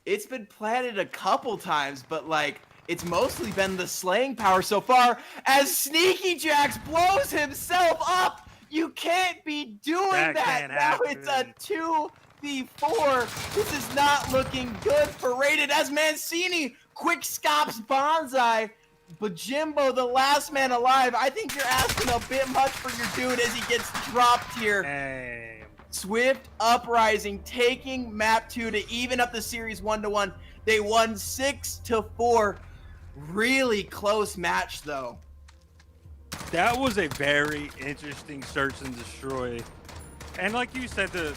It's been planted a couple times, but like, it's mostly been the slaying power so far as Sneaky Jax blows himself up. You can't be doing that. Now it's a 2v4. This is not looking good for Rated as Mancini quick stops Bonsai. But Jimbo, the last man alive, I think you're asking a bit much for your dude as he gets dropped here.
Damn.
Swift Uprising taking map 2 to even up the series 1-1. They won 6-4. Really close match though.
That was a very interesting search and destroy. And like you said, the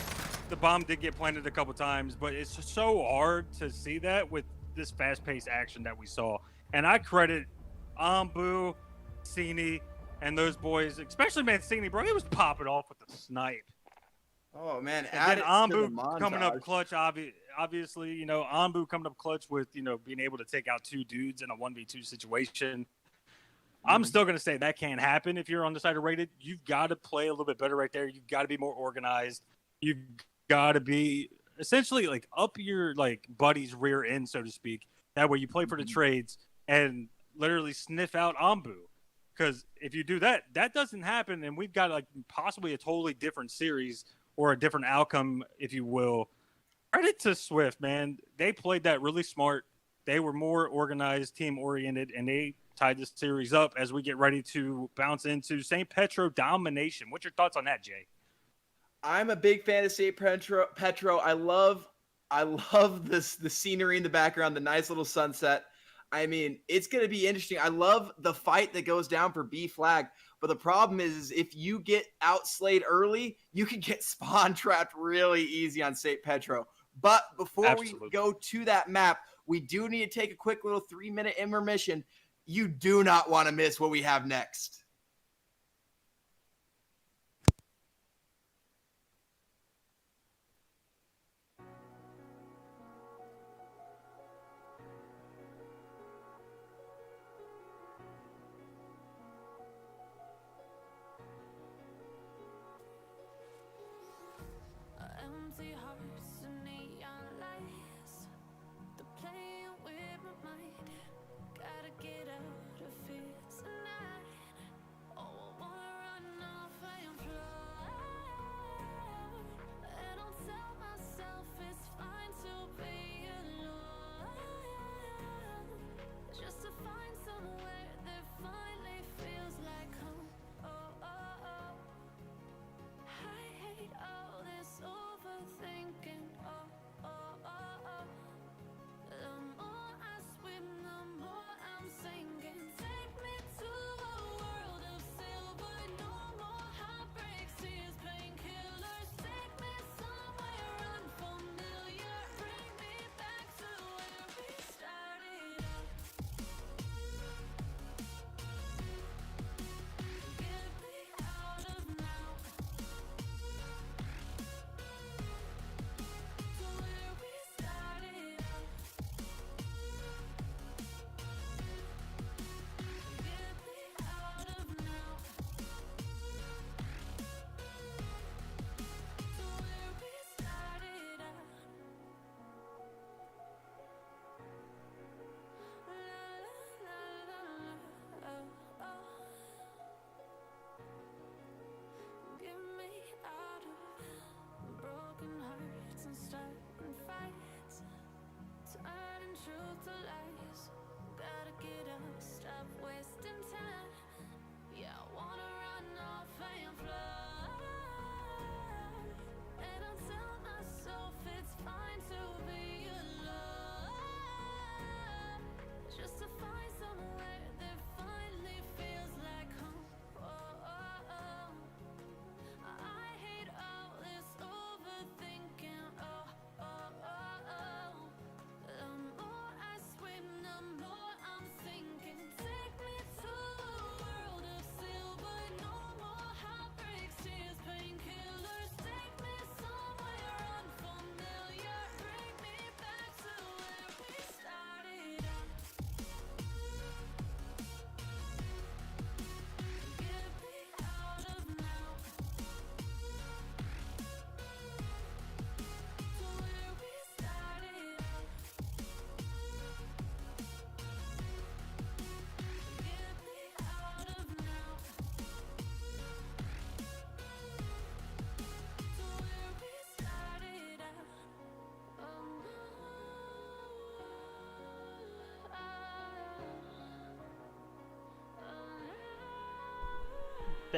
bomb did get planted a couple times, but it's so hard to see that with this fast-paced action that we saw. And I credit Anbu, Mancini, and those boys, especially Mancini, bro. He was popping off with the snipe.
Oh man,
and then Anbu coming up clutch, obviously, you know, Anbu coming up clutch with, you know, being able to take out 2 dudes in a 1v2 situation. I'm still going to say that can't happen if you're on the side of Rated. You've got to play a little bit better right there. You've got to be more organized. You've got to be essentially like up your like buddy's rear end, so to speak. That way you play for the trades and literally sniff out Anbu. Because if you do that, that doesn't happen, and we've got like possibly a totally different series or a different outcome, if you will. Credit to Swift, man. They played that really smart. They were more organized, team-oriented, and they tied this series up as we get ready to bounce into St. Petro domination. What's your thoughts on that, Jay?
I'm a big fan of St. Petro. I love the scenery in the background, the nice little sunset. I mean, it's going to be interesting. I love the fight that goes down for B flag. But the problem is if you get outslayed early, you can get spawn trapped really easy on St. Petro. But before we go to that map, we do need to take a quick little 3-minute intermission. You do not want to miss what we have next.
Empty hearts and neon lights. They're playing with my mind. Gotta get out of here tonight. Oh, I wanna run off and fly. And I'll tell myself it's fine to be alone. Just to find somewhere that finally feels like home. Oh, oh, oh. I hate all this overthinking. Oh, oh, oh, oh. The more I swim, the more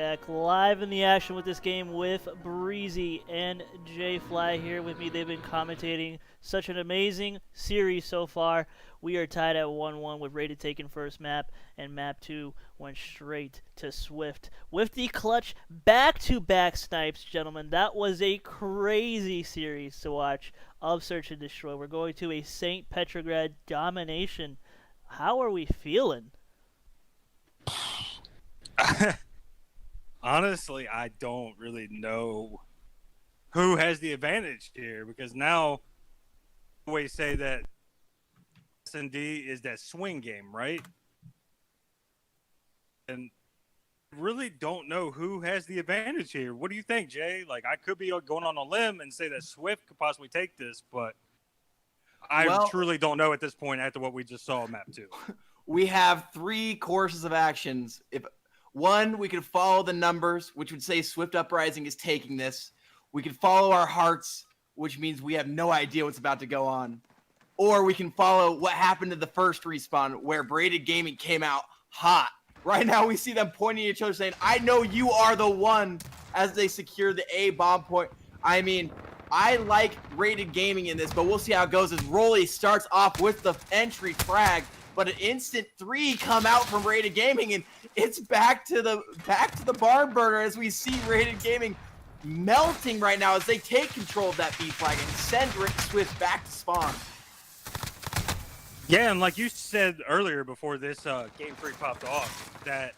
back live in the action with this game with Breezy and Jay Fly here with me. They've been commentating such an amazing series so far. We are tied at 1-1 with Rated taking first map, and map 2 went straight to Swift. With the clutch back-to-back snipes, gentlemen, that was a crazy series to watch of Search and Destroy. We're going to a St. Petrograd domination. How are we feeling?
Honestly, I don't really know who has the advantage here, because now we always say that S&D is that swing game, right? And really don't know who has the advantage here. What do you think, Jay? Like, I could be going on a limb and say that Swift could possibly take this, but I truly don't know at this point after what we just saw in map 2.
We have 3 courses of actions. If one, we could follow the numbers, which would say Swift Uprising is taking this. We could follow our hearts, which means we have no idea what's about to go on. Or we can follow what happened to the first respawn, where Braided Gaming came out hot. Right now, we see them pointing at each other saying, I know you are the one, as they secure the A bomb point. I mean, I like Rated Gaming in this, but we'll see how it goes as Rolly starts off with the entry frag. But an instant 3 come out from Rated Gaming, and it's back to the barn burner as we see Rated Gaming melting right now as they take control of that B flag and send Rick Swift back to spawn.
Yeah, and like you said earlier before this game 3 popped off, that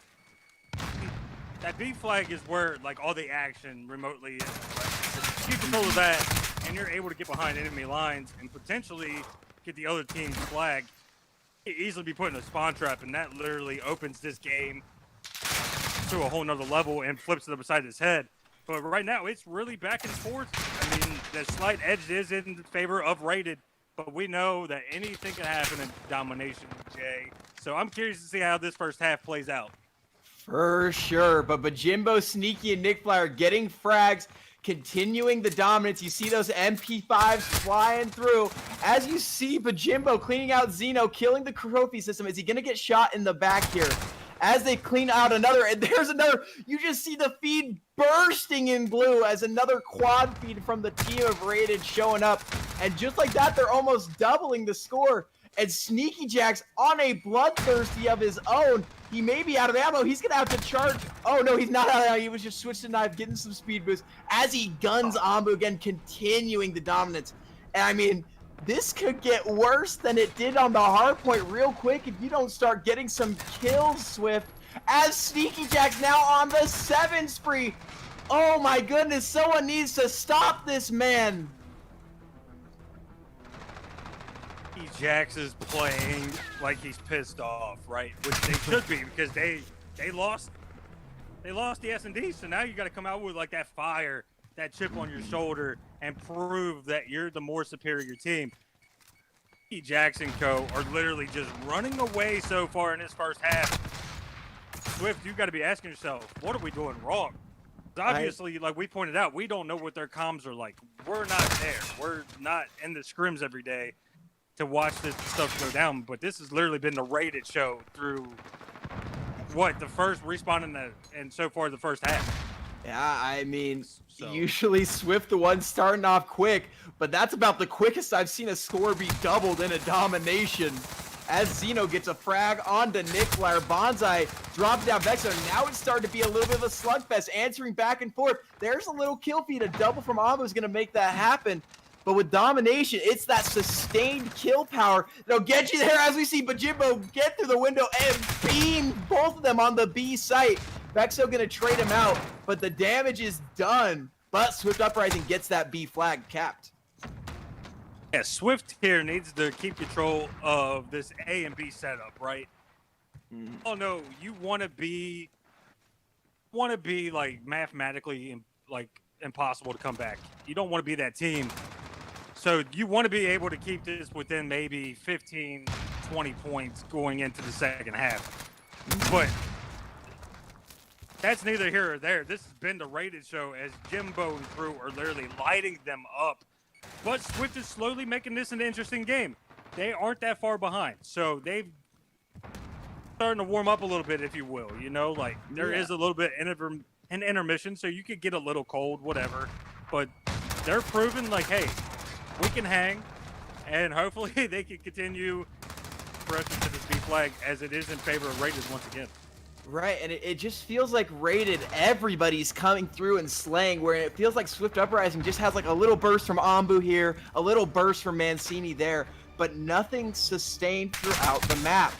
B flag is where like all the action remotely is. Like, keep control of that, and you're able to get behind enemy lines and potentially get the other team's flag. Easily be put in a spawn trap, and that literally opens this game to a whole nother level and flips it upside his head. But right now, it's really back and forth. I mean, the slight edge is in favor of Rated, but we know that anything can happen in domination, Jay. So I'm curious to see how this first half plays out.
For sure, but Bajimbo, Sneaky, and Nick Fly are getting frags, continuing the dominance. You see those MP5s flying through. As you see Bajimbo cleaning out Zeno, killing the trophy system. Is he going to get shot in the back here? As they clean out another, and there's another, you just see the feed bursting in blue as another quad feed from the team of Rated showing up. And just like that, they're almost doubling the score. And Sneaky Jack's on a bloodthirsty of his own. He may be out of ammo. He's going to have to charge. Oh, no, he's not out of ammo. He was just switched to knife, getting some speed boost as he guns Ambu again, continuing the dominance. And I mean, this could get worse than it did on the hard point real quick if you don't start getting some kills, Swift. As Sneaky Jack's now on the 7 spree. Oh my goodness, someone needs to stop this man.
Jax is playing like he's pissed off, right? Which they should be, because they lost the S&D. So now you got to come out with like that fire, that chip on your shoulder, and prove that you're the more superior team. Jax and co are literally just running away so far in this first half. Swift, you got to be asking yourself, what are we doing wrong? Obviously, like we pointed out, we don't know what their comms are like. We're not there. We're not in the scrims every day to watch this stuff go down, but this has literally been the Rated show through what, the first respawn and so far the first half.
Yeah, I mean, usually Swift the one starting off quick, but that's about the quickest I've seen a score be doubled in a domination. As Zeno gets a frag onto Nick Flyer, Bonsai drops down Vexo. Now it's starting to be a little bit of a slugfest, answering back and forth. There's a little kill feed, a double from Ambu is going to make that happen. But with domination, it's that sustained kill power that'll get you there, as we see Bajimbo get through the window and beam both of them on the B site. Vexo gonna trade him out, but the damage is done. But Swift Uprising gets that B flag capped.
Yeah, Swift here needs to keep control of this A and B setup, right? Oh no, you want to be like mathematically like impossible to come back. You don't want to be that team. So you want to be able to keep this within maybe 15, 20 points going into the second half. But that's neither here or there. This has been the Rated show as Jimbo and crew are literally lighting them up. But Swift is slowly making this an interesting game. They aren't that far behind. So they've starting to warm up a little bit, if you will. You know, like there is a little bit an intermission, so you could get a little cold, whatever. But they're proving like, hey, we can hang, and hopefully they can continue progressing to this B flag as it is in favor of Raiders once again.
Right, and it just feels like Rated, everybody's coming through and slaying, where it feels like Swift Uprising just has like a little burst from Ambu here, a little burst from Mancini there, but nothing sustained throughout the map.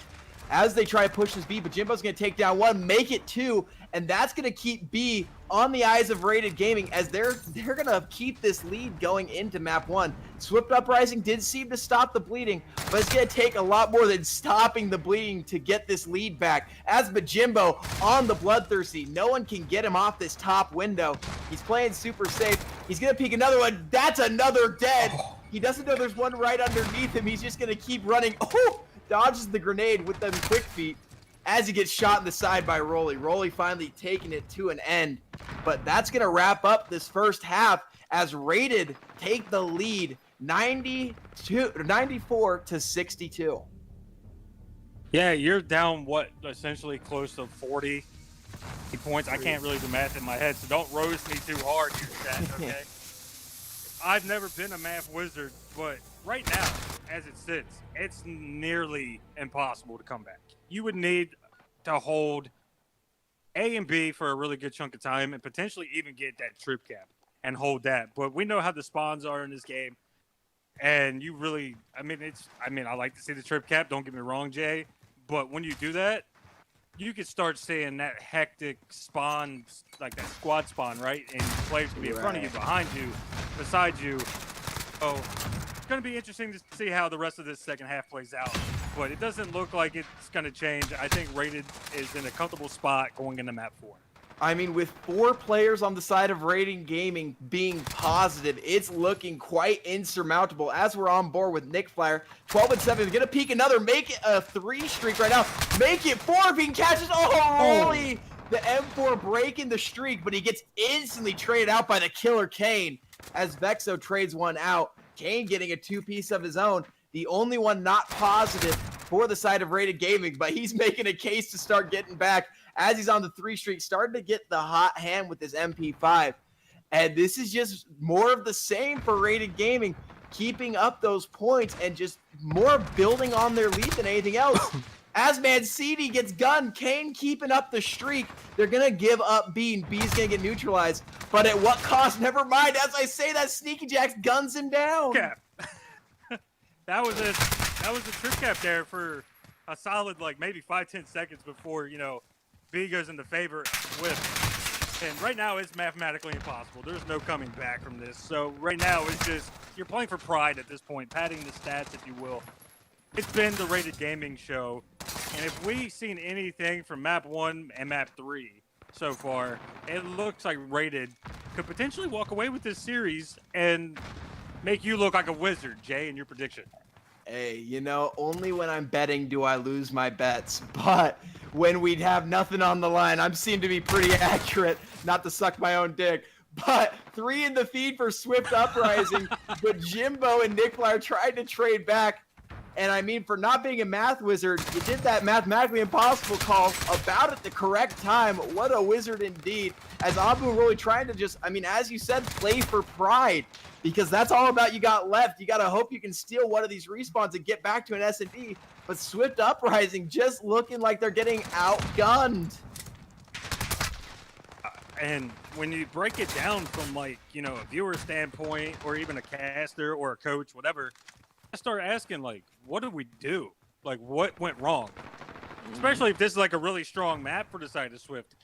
As they try to push this B, but Jimbo's going to take down one, make it two, and that's going to keep B on the eyes of Rated Gaming as they're going to keep this lead going into map 1. Swift Uprising did seem to stop the bleeding, but it's going to take a lot more than stopping the bleeding to get this lead back. As Majimbo on the Bloodthirsty, no one can get him off this top window. He's playing super safe. He's going to peek another one. That's another dead. He doesn't know there's one right underneath him. He's just going to keep running. Oh! Dodges the grenade with them quick feet as he gets shot in the side by Rolly. Rolly finally taking it to an end. But that's going to wrap up this first half as Rated take the lead 94 to 62.
Yeah, you're down, what, essentially close to 40 points. I can't really do math in my head, so don't roast me too hard here, chat, okay? I've never been a math wizard, but right now, as it sits, it's nearly impossible to come back. You would need to hold A and B for a really good chunk of time and potentially even get that trip cap and hold that. But we know how the spawns are in this game. And you really, I like to see the trip cap, don't get me wrong, Jay. But when you do that, you could start seeing that hectic spawn, like that squad spawn, right? And players can be in front of you, behind you, beside you. So it's going to be interesting to see how the rest of this second half plays out. But it doesn't look like it's going to change. I think Rated is in a comfortable spot going into map 4.
I mean, with 4 players on the side of Rated Gaming being positive, it's looking quite insurmountable as we're on board with Nick Flyer. 12 and 7, gonna peek another, make it a 3 streak right now. Make it 4 if he can catch it. Oh, Rolly! The M4 breaking the streak, but he gets instantly traded out by the killer Kane as Vexo trades one out. Kane getting a 2-piece of his own. The only one not positive for the side of Rated Gaming, but he's making a case to start getting back as he's on the 3 streak, starting to get the hot hand with his MP5. And this is just more of the same for Rated Gaming, keeping up those points and just more building on their lead than anything else. As Mancini gets gunned, Kane keeping up the streak. They're going to give up B, and B's going to get neutralized. But at what cost? Never mind. As I say that, Sneaky Jacks guns him down.
Cap. That was a trip cap there for a solid, like, maybe 5-10 seconds before, B goes into favor with. And right now it's mathematically impossible. There's no coming back from this. So right now it's just, you're playing for pride at this point, padding the stats, if you will. It's been the Rated Gaming show. And if we've seen anything from map 1 and map 3 so far, it looks like Rated could potentially walk away with this series and make you look like a wizard, Jay, in your prediction.
Hey, only when I'm betting do I lose my bets. But when we'd have nothing on the line, I seem to be pretty accurate, not to suck my own dick. But 3 in the feed for Swift Uprising, but Jimbo and Nick Flyer tried to trade back. And I mean, for not being a math wizard, you did that mathematically impossible call about at the correct time. What a wizard indeed. As Abu really trying to just, as you said, play for pride. Because that's all about you got left. You got to hope you can steal one of these respawns and get back to an S&D. But Swift Uprising just looking like they're getting outgunned.
And when you break it down from, a viewer standpoint or even a caster or a coach, whatever, I start asking, what did we do? What went wrong? Especially if this is, a really strong map for the side of Swift.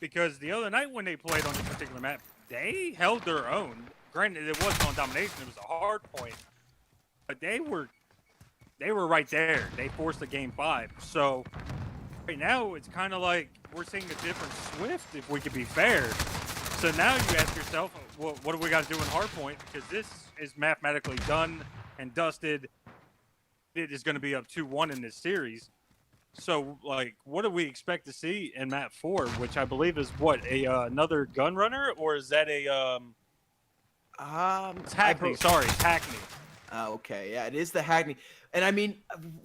Because the other night when they played on this particular map, they held their own. Granted, it wasn't on domination. It was a hard point. But they were right there. They forced the game 5. So right now, it's kind of like we're seeing a different Swift, if we could be fair. So now you ask yourself, well, what do we got to do in hardpoint? Because this is mathematically done and dusted. It is going to be up 2-1 in this series. So, what do we expect to see in map 4, which I believe is another gun runner, or is that a it's Hackney? Sorry, it's Hackney.
Okay, yeah, it is the Hackney. And I mean,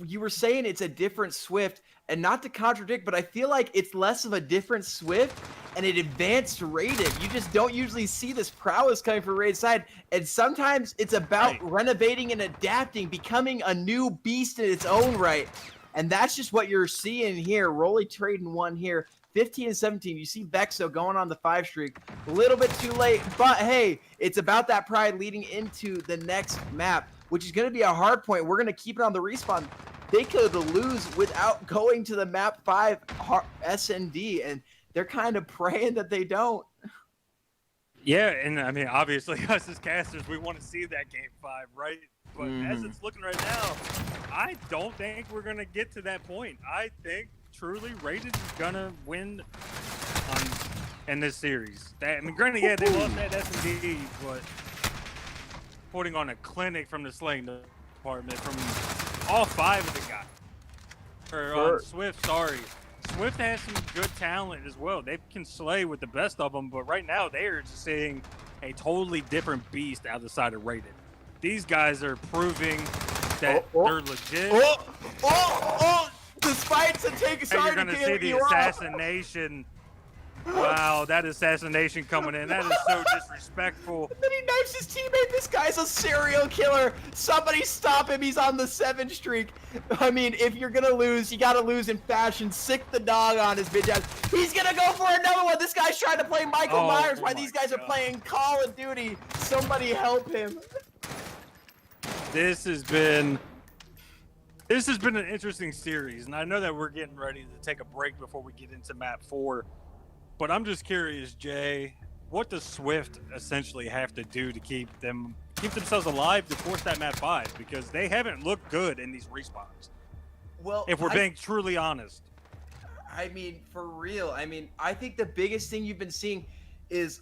you were saying it's a different Swift, and not to contradict, but I feel like it's less of a different Swift and an advanced Rated. You just don't usually see this prowess coming from Rated side, and sometimes it's about renovating and adapting, becoming a new beast in its own right. And that's just what you're seeing here. Rolly trading one here. 15 and 17. You see Vexo going on the 5 streak. A little bit too late, but hey, it's about that pride leading into the next map, which is going to be a hard point. We're going to keep it on the respawn. They could lose without going to the map 5 SND, and they're kind of praying that they don't.
Yeah, and I mean, obviously, us as casters, we want to see that game 5, right? But as it's looking right now, I don't think we're going to get to that point. I think truly Rated is going to win in this series. I mean, granted, yeah, they lost that S&D, but putting on a clinic from the slaying department from all 5 of the guys. Or Swift, sorry. Swift has some good talent as well. They can slay with the best of them, but right now they are just seeing a totally different beast out of the side of Rated. These guys are proving that they're legit.
The spikes and take.
And
Sorry
you're going to see the assassination. Wow, that assassination coming in. That is so disrespectful.
And then he knifes his teammate. This guy's a serial killer. Somebody stop him. He's on the 7 streak. I mean, if you're going to lose, you got to lose in fashion. Sick the dog on his bitch ass. He's going to go for another one. This guy's trying to play Michael Myers while these guys are playing Call of Duty. Somebody help him.
This has been an interesting series, and I know that we're getting ready to take a break before we get into map 4. But I'm just curious, Jay, what does Swift essentially have to do to keep themselves alive to force that map 5? Because they haven't looked good in these respawns.
Well,
if we're being truly honest.
I mean, for real. I mean, I think the biggest thing you've been seeing is,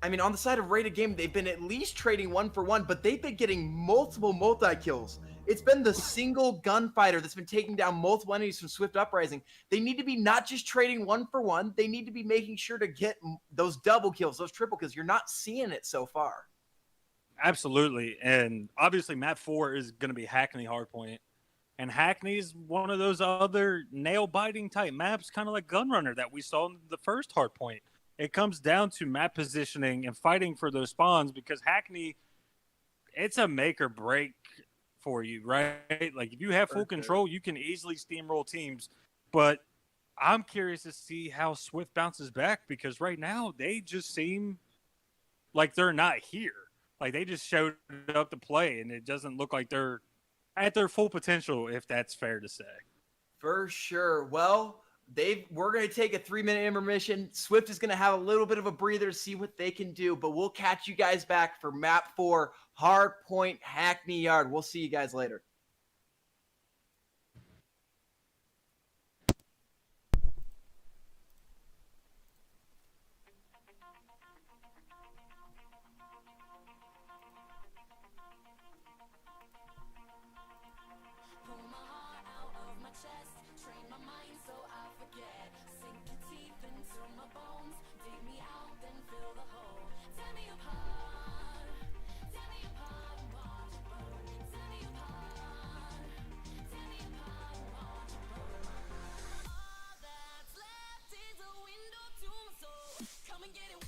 I mean, on the side of Rated Game, they've been at least trading 1 for 1, but they've been getting multiple multi-kills. It's been the single gunfighter that's been taking down multiple enemies from Swift Uprising. They need to be not just trading 1 for 1. They need to be making sure to get those double kills, those triple kills. You're not seeing it so far.
Absolutely. And obviously map 4 is going to be Hackney Hardpoint. And Hackney is one of those other nail-biting type maps, kind of like Gunrunner that we saw in the first Hardpoint. It comes down to map positioning and fighting for those spawns, because Hackney, it's a make or break for you, right? Like, if you have full control, you can easily steamroll teams. But I'm curious to see how Swift bounces back, because right now they just seem like they're not here. Like, they just showed up to play, and it doesn't look like they're at their full potential, if that's fair to say.
For sure. Well, we're going to take a 3-minute intermission. Swift is going to have a little bit of a breather to see what they can do, but we'll catch you guys back for map 4, Hardpoint Hackney Yard. We'll see you guys later.
Pull my heart out of my chest, train my mind so I forget. Sink your teeth into my bones, dig me out, then fill the hole. Tear me apart, watch it burn. Tear me apart, watch it burn. All that's left is a window to my soul. Come and get it.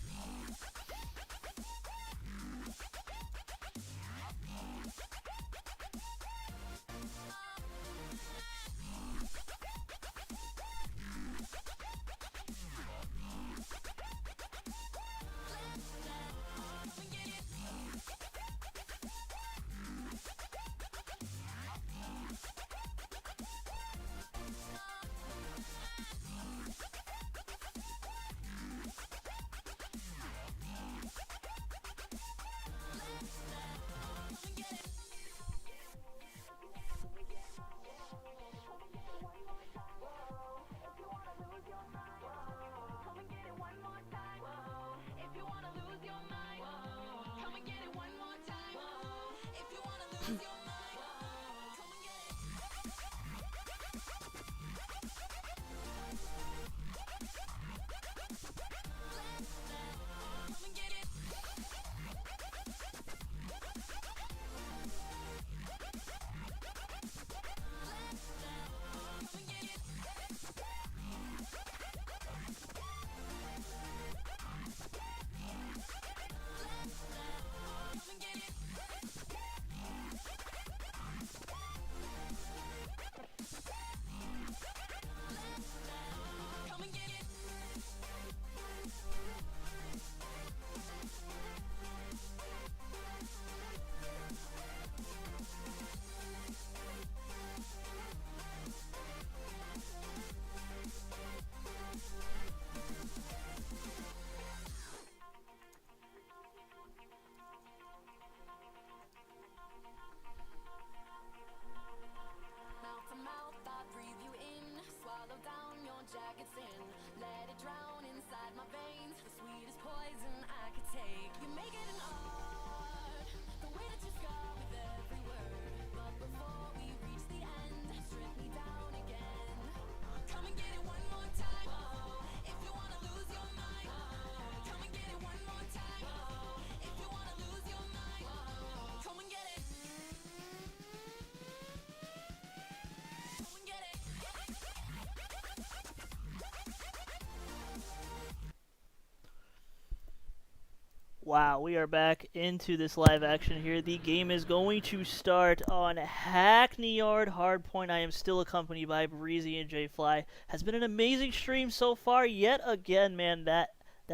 Wow, we are back into this live action here. The game is going to start on Hackney Yard Hardpoint. I am still accompanied by Breezy and J Fly. Has been an amazing stream so far. Yet again, man, that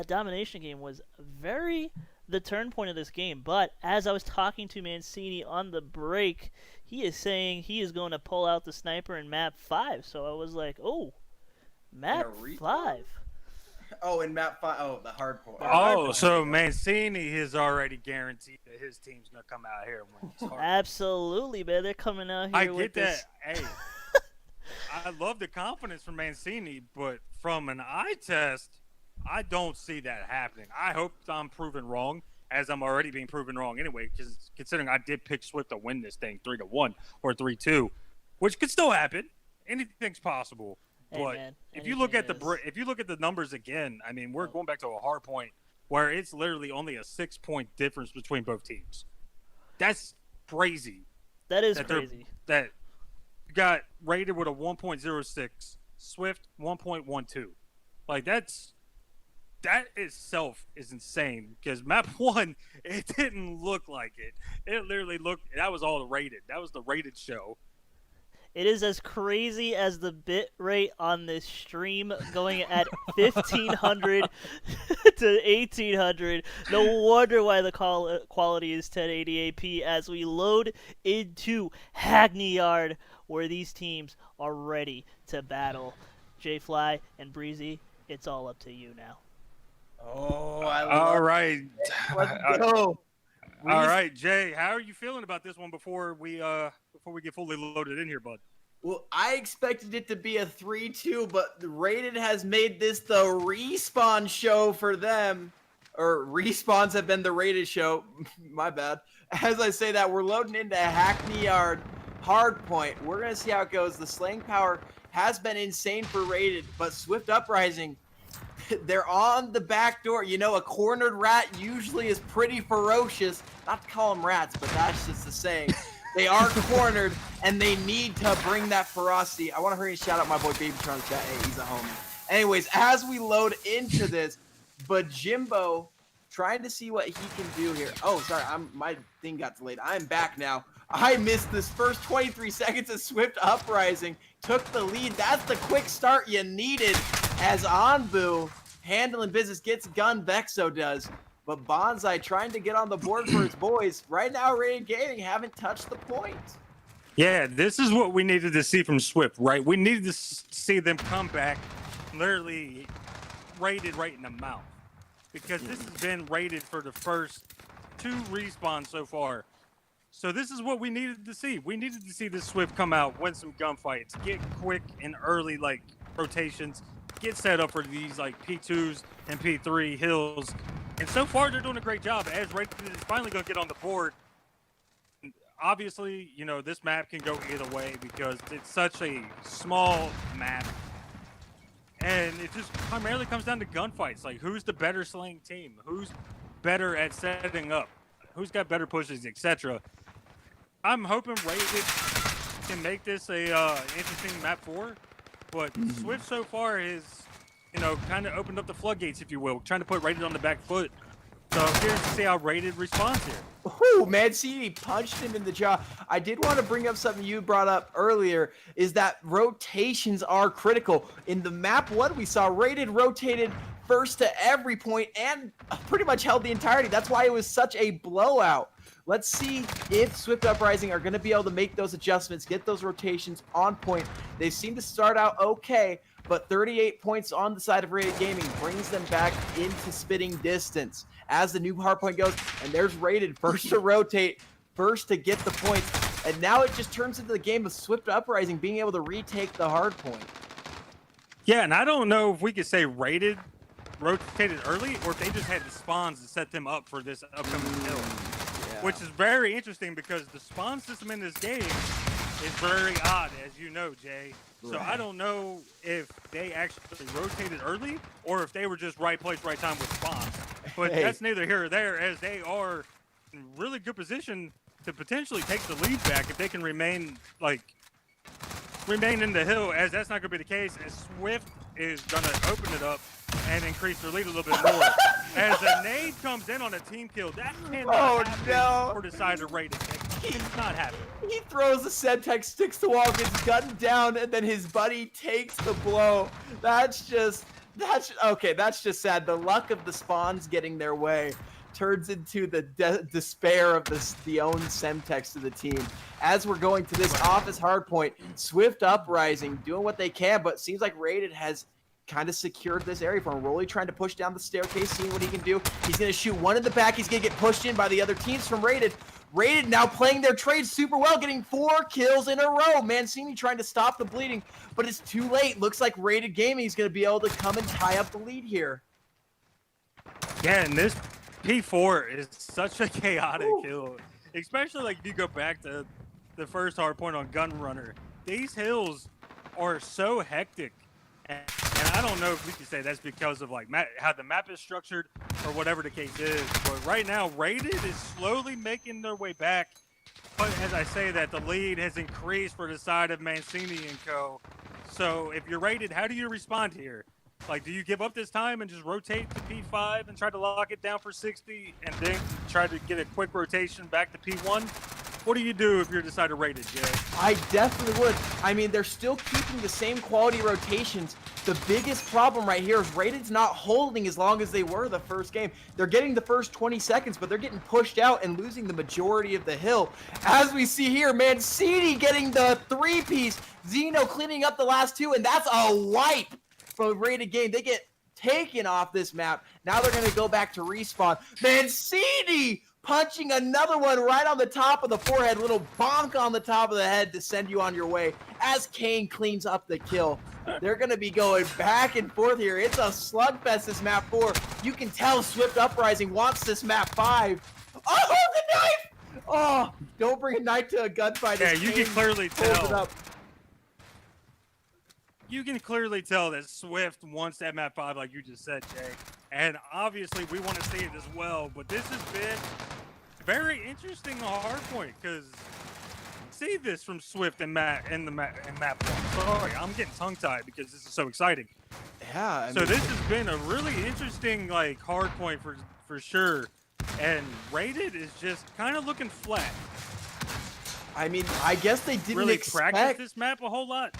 domination game was the turn point of this game. But as I was talking to Mancini on the break, he is saying he is going to pull out the sniper in map 5. So I was like, oh, map 5.
Oh, in map 5. Oh, the hard point.
Oh, so Mancini has already guaranteed that his team's gonna come out here and win this hard.
Absolutely, man. They're coming out here
I
with
get that.
this.
Hey, I love the confidence from Mancini, but from an eye test, I don't see that happening. I hope I'm proven wrong, as I'm already being proven wrong anyway, because considering I did pick Swift to win this thing 3-1 or 3-2, which could still happen. Anything's possible.
Hey,
But
man,
if you look at
anything
the numbers again, I mean, we're going back to a hard point where it's literally only a 6-point difference between both teams. That's crazy.
That is
that
crazy.
That got rated with a 1.06, Swift 1.12. Like that itself is insane because map 1, it didn't look like it. It literally looked, that was all rated. That was the rated show.
It is as crazy as the bit rate on this stream going at 1500 to 1800. No wonder why the quality is 1080p as we load into Hackney Yard where these teams are ready to battle. J-Fly and Breezy, it's all up to you now.
Oh, I love
All right.
Let's go.
All right, Jay, how are you feeling about this one before we get fully loaded in here, bud?
Well, I expected it to be a 3-2, but Rated has made this the respawn show for them. Or respawns have been the Rated show. My bad. As I say that, we're loading into Hackney Yard Hardpoint. We're going to see how it goes. The slaying power has been insane for Rated, but Swift Uprising, they're on the back door. You know, a cornered rat usually is pretty ferocious. Not to call them rats, but that's just the saying. They are cornered, and they need to bring that ferocity. I want to hurry and shout out my boy Babytron in the chat. Hey, he's a homie. Anyways, as we load into this, but Jimbo trying to see what he can do here. Oh, sorry, my thing got delayed. I'm back now. I missed this first 23 seconds of Swift Uprising. Took the lead. That's the quick start you needed as Anbu handling business. Gets gun, Vexo does. But Bonsai trying to get on the board for his boys. Right now, Rated Gaming haven't touched the point.
Yeah, this is what we needed to see from Swift, right? We needed to see them come back, literally rated right in the mouth. Because this has been rated for the first 2 respawns so far. So this is what we needed to see. We needed to see this Swift come out, win some gunfights, get quick and early rotations, get set up for these P2s and P3 hills. And so far, they're doing a great job. As Rated is finally going to get on the board. Obviously, you know, this map can go either way because it's such a small map. And it just primarily comes down to gunfights. Like, who's the better slaying team? Who's better at setting up? Who's got better pushes, etc. I'm hoping Rated can make this a interesting map 4. But Swift so far is, you know, kind of opened up the floodgates, if you will, trying to put Rated on the back foot. So I'm curious to see how Rated responds here.
Ooh, Mancini punched him in the jaw. I did want to bring up something you brought up earlier, is that rotations are critical. In the map 1, we saw Rated rotated first to every point and pretty much held the entirety. That's why it was such a blowout. Let's see if Swift Uprising are going to be able to make those adjustments, get those rotations on point. They seem to start out okay, but 38 points on the side of Rated Gaming brings them back into spitting distance. As the new hardpoint goes, and there's Rated first to rotate, first to get the points, and now it just turns into the game of Swift Uprising being able to retake the hardpoint.
Yeah, and I don't know if we could say Rated rotated early or if they just had the spawns to set them up for this upcoming hill. Which is very interesting because the spawn system in this game is very odd, as you know, Jay. So I don't know if they actually rotated early or if they were just right place, right time with spawns. But that's neither here or there, as they are in really good position to potentially take the lead back if they can remain in the hill, as that's not going to be the case, as Swift is going to open it up and increase their lead a little bit more. As a nade comes in on a team kill, that cannot
Oh,
happen
no.
for Decider Rated. It's not happening.
He throws the Semtex, sticks the wall, gets gunned down, and then his buddy takes the blow. That's just sad. The luck of the spawns getting their way turns into the despair of the own Semtex to the team. As we're going to this office hardpoint, Swift Uprising doing what they can, but seems like Rated has kind of secured this area for him. Rolly trying to push down the staircase, seeing what he can do. He's going to shoot one in the back. He's going to get pushed in by the other teams from Rated. Rated now playing their trade super well, getting 4 kills in a row. Mancini trying to stop the bleeding, but it's too late. Looks like Rated Gaming is going to be able to come and tie up the lead here.
Yeah, and this P4 is such a chaotic kill. Especially like if you go back to the first hard point on Gun Runner. These hills are so hectic. And I don't know if we can say that's because of like how the map is structured or whatever the case is. But right now, Rated is slowly making their way back. But as I say that, the lead has increased for the side of Mancini and co. So if you're Rated, how do you respond here? Like, do you give up this time and just rotate to P5 and try to lock it down for 60 and then try to get a quick rotation back to P1? What do you do if you're Decider Rated, Jay?
I definitely would. I mean, they're still keeping the same quality rotations. The biggest problem right here is Rated's not holding as long as they were the first game. They're getting the first 20 seconds, but they're getting pushed out and losing the majority of the hill. As we see here, Mancini getting the 3-piece, Zeno cleaning up the last 2, and that's a wipe for Rated Game. They get taken off this map. Now they're going to go back to respawn. Mancini punching another one right on the top of the forehead. Little bonk on the top of the head to send you on your way as Kane cleans up the kill. They're going to be going back and forth here. It's a slugfest, this map 4. You can tell Swift Uprising wants this map 5. Oh, the knife! Oh, don't bring a knife to a gunfight.
Yeah,
as
you
Kane
can clearly
pulls it
tell.
up.
You can clearly tell that Swift wants that map 5 like you just said, Jay. And obviously we want to see it as well, but this has been very interesting on hardpoint because see this from Swift and map 1. Sorry, I'm getting tongue-tied because this is so exciting.
Yeah.
So this has been a really interesting like hardpoint for sure. And Rated is just kind of looking flat.
I mean, I guess they didn't
Really
expect.
practice this map a whole lot.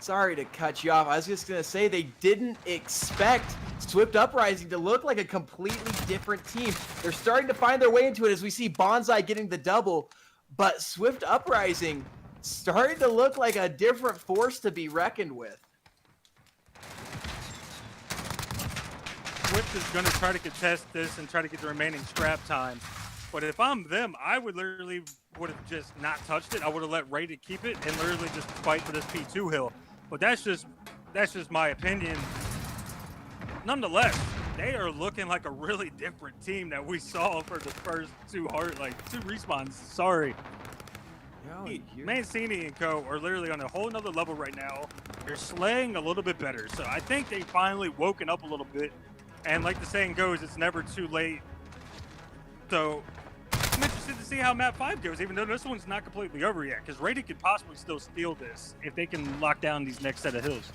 Sorry to cut you off. I was just going to say they didn't expect Swift Uprising to look like a completely different team. They're starting to find their way into it as we see Bonsai getting the double, but Swift Uprising starting to look like a different force to be reckoned with.
Swift is going to try to contest this and try to get the remaining scrap time. But if I'm them, I would literally would have just not touched it. I would have let Rated keep it and literally just fight for this P2 hill. But that's just my opinion. Nonetheless, they are looking like a really different team that we saw for the first two respawns. Sorry. Mancini and co are literally on a whole nother level right now. They're slaying a little bit better. So I think they finally woken up a little bit. And like the saying goes, it's never too late. So I'm interested to see how map 5 goes, even though this one's not completely over yet, because Rated could possibly still steal this if they can lock down these next set of hills.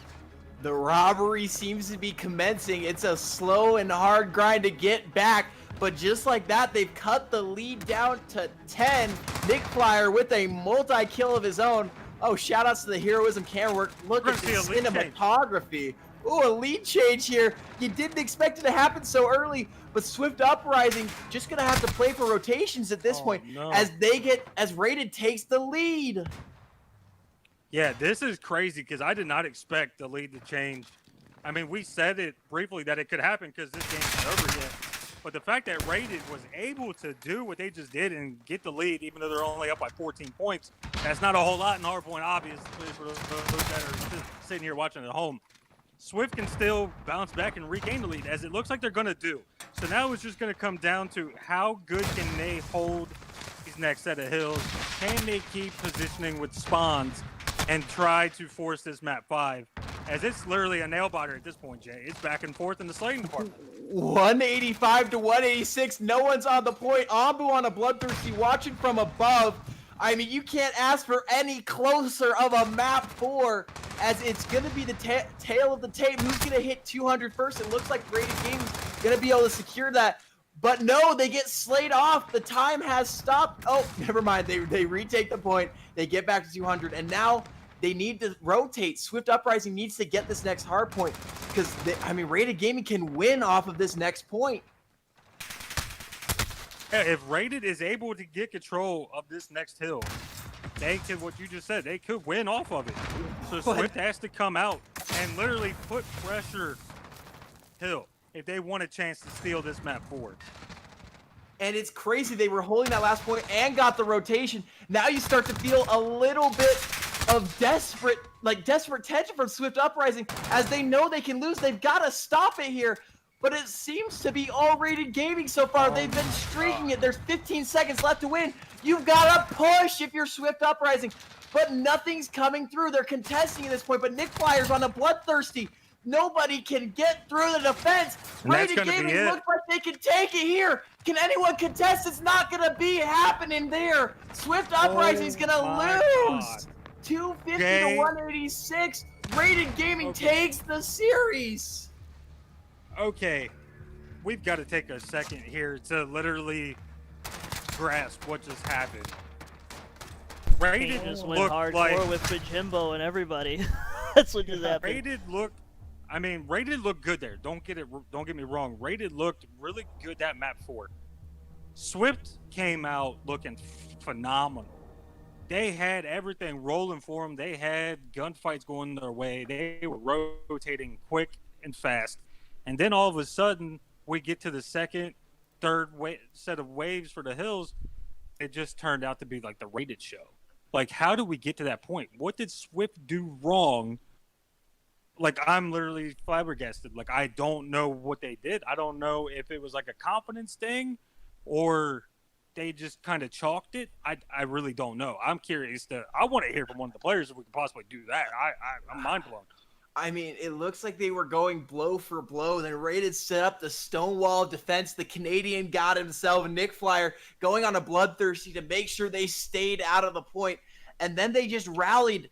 The robbery seems to be commencing. It's a slow and hard grind to get back, but just like that, they've cut the lead down to 10. Nick Flyer with a multi-kill of his own. Oh, shout-outs to the heroism camera work. Look at this cinematography. Ooh, a lead change here. You didn't expect it to happen so early, but Swift Uprising just gonna have to play for rotations at this point as Rated takes the lead.
Yeah, this is crazy because I did not expect the lead to change. I mean, we said it briefly that it could happen because this game's not over yet. But the fact that Rated was able to do what they just did and get the lead, even though they're only up by 14 points, that's not a whole lot in hardpoint, obviously, for those that are sitting here watching at home. Swift can still bounce back and regain the lead, as it looks like they're going to do. So now it's just going to come down to how good can they hold these next set of hills? Can they keep positioning with spawns and try to force this map 5? As it's literally a nail-biter at this point, Jay. It's back and forth in the slaying department.
185 to 186. No one's on the point. Ambu on a bloodthirsty watching from above. I mean, you can't ask for any closer of a map 4, as it's going to be the tail of the tape. Who's going to hit 200 first? It looks like Rated Games going to be able to secure that. But no, they get slayed off. The time has stopped. Oh, never mind. They retake the point. They get back to 200. And now they need to rotate. Swift Uprising needs to get this next hard point because, Rated Gaming can win off of this next point.
Yeah, if Rated is able to get control of this next hill, they could, what you just said, they could win off of it. So Swift has to come out and literally put pressure hill if they want a chance to steal this map forward.
And it's crazy. They were holding that last point and got the rotation. Now you start to feel a little bit of desperate tension from Swift Uprising as they know they can lose. They've got to stop it here. But it seems to be all Rated Gaming so far. They've been streaking it. There's 15 seconds left to win. You've got to push if you're Swift Uprising. But nothing's coming through. They're contesting at this point. But Nick Flyer's on a bloodthirsty. Nobody can get through the defense. Rated Gaming looks like they can take it here. Can anyone contest? It's not going to be happening there. Swift Uprising's going to lose. God. 250 to 186. Rated Gaming takes the series.
Okay, we've got to take a second here to literally grasp what just happened.
Rated just went hardcore with Jimbo and everybody. That's what just happened.
Rated looked good there. Don't get me wrong. Rated looked really good that map 4. Swift came out looking phenomenal. They had everything rolling for them. They had gunfights going their way. They were rotating quick and fast. And then all of a sudden, we get to the second, third set of waves for the hills. It just turned out to be like the Rated show. Like, how do we get to that point? What did Swift do wrong? Like, I'm literally flabbergasted. Like, I don't know what they did. I don't know if it was like a confidence thing or they just kind of chalked it. I really don't know. I'm curious. I want to hear from one of the players if we could possibly do that. I'm mind blown.
It looks like they were going blow for blow. Then Rated set up the stonewall of defense. The Canadian got himself, Nick Flyer, going on a bloodthirsty to make sure they stayed out of the point. And then they just rallied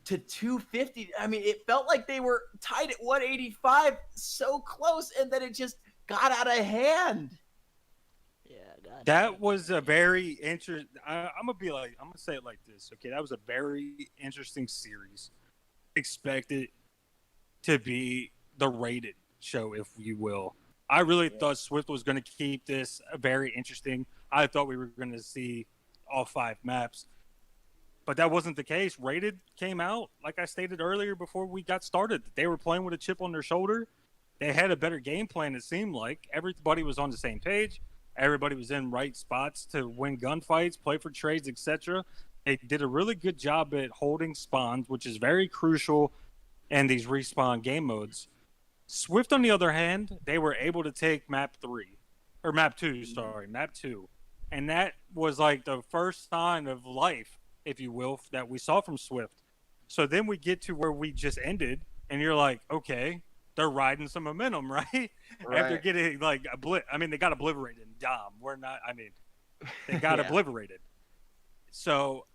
to 250. It felt like they were tied at 185, so close, and then it just got out of hand.
Yeah, God.
That was a very interesting. I'm gonna say it like this. Okay, that was a very interesting series. Expected to be the Rated show, if you will. I really thought Swift was going to keep this very interesting. I thought we were going to see all 5 maps, but that wasn't the case. Rated came out, like I stated earlier before we got started, they were playing with a chip on their shoulder. They had a better game plan, it seemed like. Everybody was on the same page. Everybody was in right spots to win gunfights, play for trades, etc. They did a really good job at holding spawns, which is very crucial and these respawn game modes. Swift, on the other hand, they were able to take map 2, and that was like the first sign of life, if you will, that we saw from Swift. So then we get to where we just ended, and you're like, okay, they're riding some momentum, right? After getting like they got obliterated in Dom. They got obliterated. So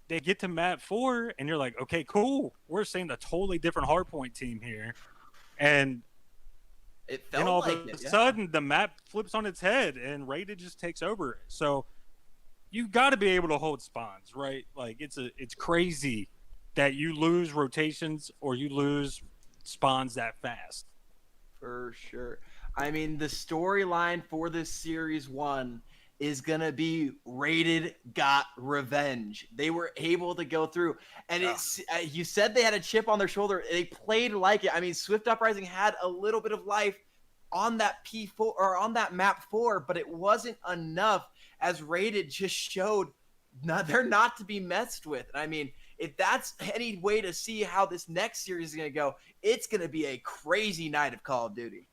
they get to map 4, and you're like, okay, cool. We're seeing a totally different hardpoint team here. And
it felt
all of a sudden, the map flips on its head, and Rated just takes over. So you got to be able to hold spawns, right? Like, it's crazy that you lose rotations or you lose spawns that fast.
For sure. The storyline for this Series 1 is going to be Rated got revenge. They were able to go through. And you said they had a chip on their shoulder. They played like it. Swift Uprising had a little bit of life on that P4 or on that map 4, but it wasn't enough, as Rated just showed they're not to be messed with. If that's any way to see how this next series is going to go, it's going to be a crazy night of Call of Duty.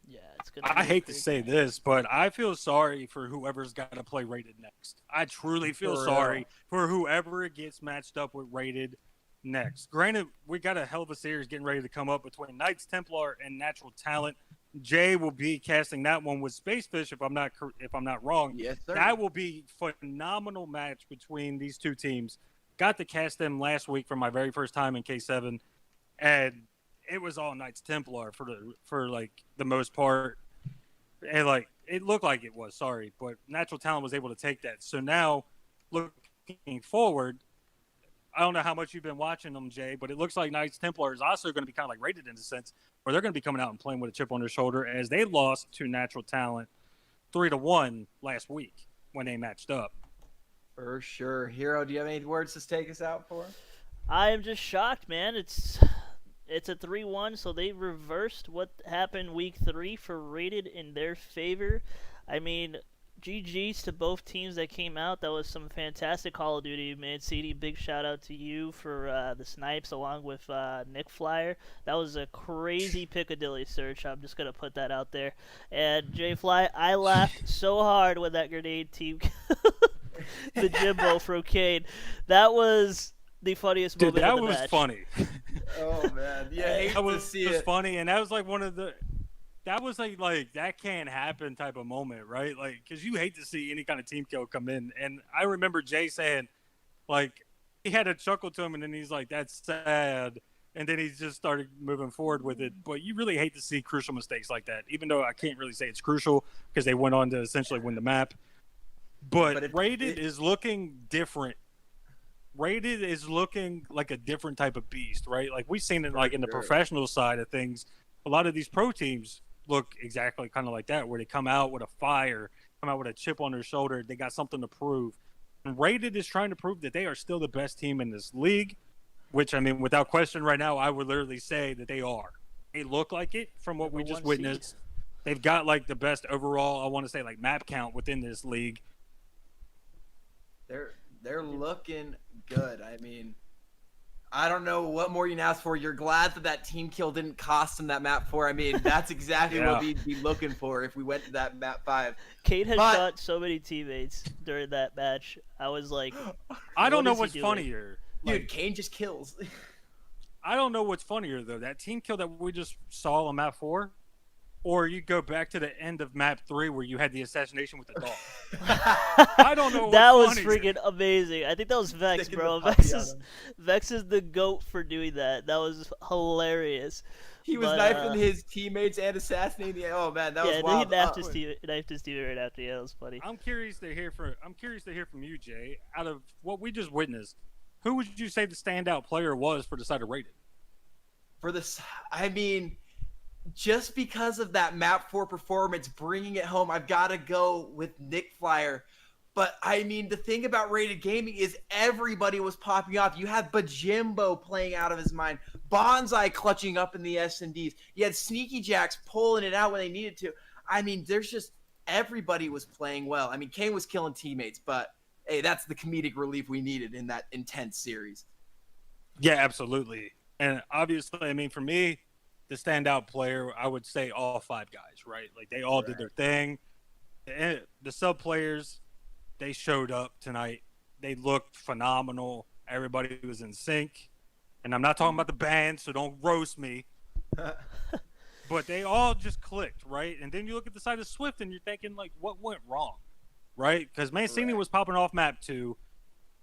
Yeah, it's gonna.
I hate to say this, but I feel sorry for whoever's got to play Rated next. I truly feel sorry for whoever gets matched up with Rated next. Granted, we got a hell of a series getting ready to come up between Knights Templar and Natural Talent. Jay will be casting that one with Spacefish, if I'm not wrong.
Yes, sir.
That will be phenomenal match between these two teams. Got to cast them last week for my very first time in K7, and it was all Knights Templar for the most part. And like it looked like it was, sorry, but Natural Talent was able to take that. So now, looking forward, I don't know how much you've been watching them, Jay, but it looks like Knights Templar is also going to be kind of like rated in a sense, where they're going to be coming out and playing with a chip on their shoulder as they lost to Natural Talent 3-1 last week when they matched up.
For sure. Hero, do you have any words to take us out for?
I am just shocked, man. It's a 3-1, so they reversed what happened week 3 for rated in their favor. I mean, GG's to both teams that came out. That was some fantastic Call of Duty, man. CD, big shout out to you for the snipes along with Nick Flyer. That was a crazy Piccadilly search. I'm just going to put that out there. And Jay Fly, I laughed so hard when that grenade team the Jimbo from Kane. That was the funniest
Dude,
moment
that
of the
was
match.
funny.
Oh man, yeah, hate
That
to
was
see it.
funny, and that was like one of the. That was like that can't happen type of moment, right? Like, because you hate to see any kind of team kill come in, and I remember Jay saying, like, he had a chuckle to him, and then he's like, "That's sad," and then he just started moving forward with it. But you really hate to see crucial mistakes like that, even though I can't really say it's crucial because they went on to essentially win the map. But Rated is looking different. Rated is looking like a different type of beast, right? Like we've seen it like in the professional side of things. A lot of these pro teams look exactly kind of like that, where they come out with a fire, come out with a chip on their shoulder. They got something to prove. And Rated is trying to prove that they are still the best team in this league, which, I mean, without question right now, I would literally say that they are. They look like it from what we just witnessed. They've got like the best overall, I want to say, like map count within this league.
They're looking good. I mean, I don't know what more you can ask for. You're glad that team kill didn't cost them that map 4. I mean, that's exactly what we'd be looking for if we went to that map 5.
Kate has shot so many teammates during that match. I was like,
I don't know what's funnier.
Dude,
like,
Kane just kills.
I don't know what's funnier, though. That team kill that we just saw on map 4, or you go back to the end of map 3 where you had the assassination with the dog. I don't know.
That was
funnier.
freaking amazing. I think that was Vex,
Sticking
bro.
the puppy
Vex is the GOAT for doing that. That was hilarious.
He was knifing his teammates and assassinating the. Oh man, that was wild.
Yeah, he knifed his teammate right after. Yeah, that was funny.
I'm curious to hear from you, Jay. Out of what we just witnessed, who would you say the standout player was for the side of Rated?
For this, I mean, just because of that map 4 performance, bringing it home, I've got to go with Nick Flyer. But I mean, the thing about Rated Gaming is everybody was popping off. You had Bajimbo playing out of his mind, Bonsai clutching up in the S&Ds. You had Sneaky Jacks pulling it out when they needed to. I mean, there's just everybody was playing well. I mean, Kane was killing teammates, but hey, that's the comedic relief we needed in that intense series.
Yeah, absolutely. And obviously, I mean, for me, the standout player, I would say all 5 guys, right? Like they all did their thing. And the sub players, they showed up tonight. They looked phenomenal. Everybody was in sync. And I'm not talking about the band, so don't roast me. But they all just clicked, right? And then you look at the side of Swift and you're thinking, like, what went wrong, right? Because Mancini was popping off map 2.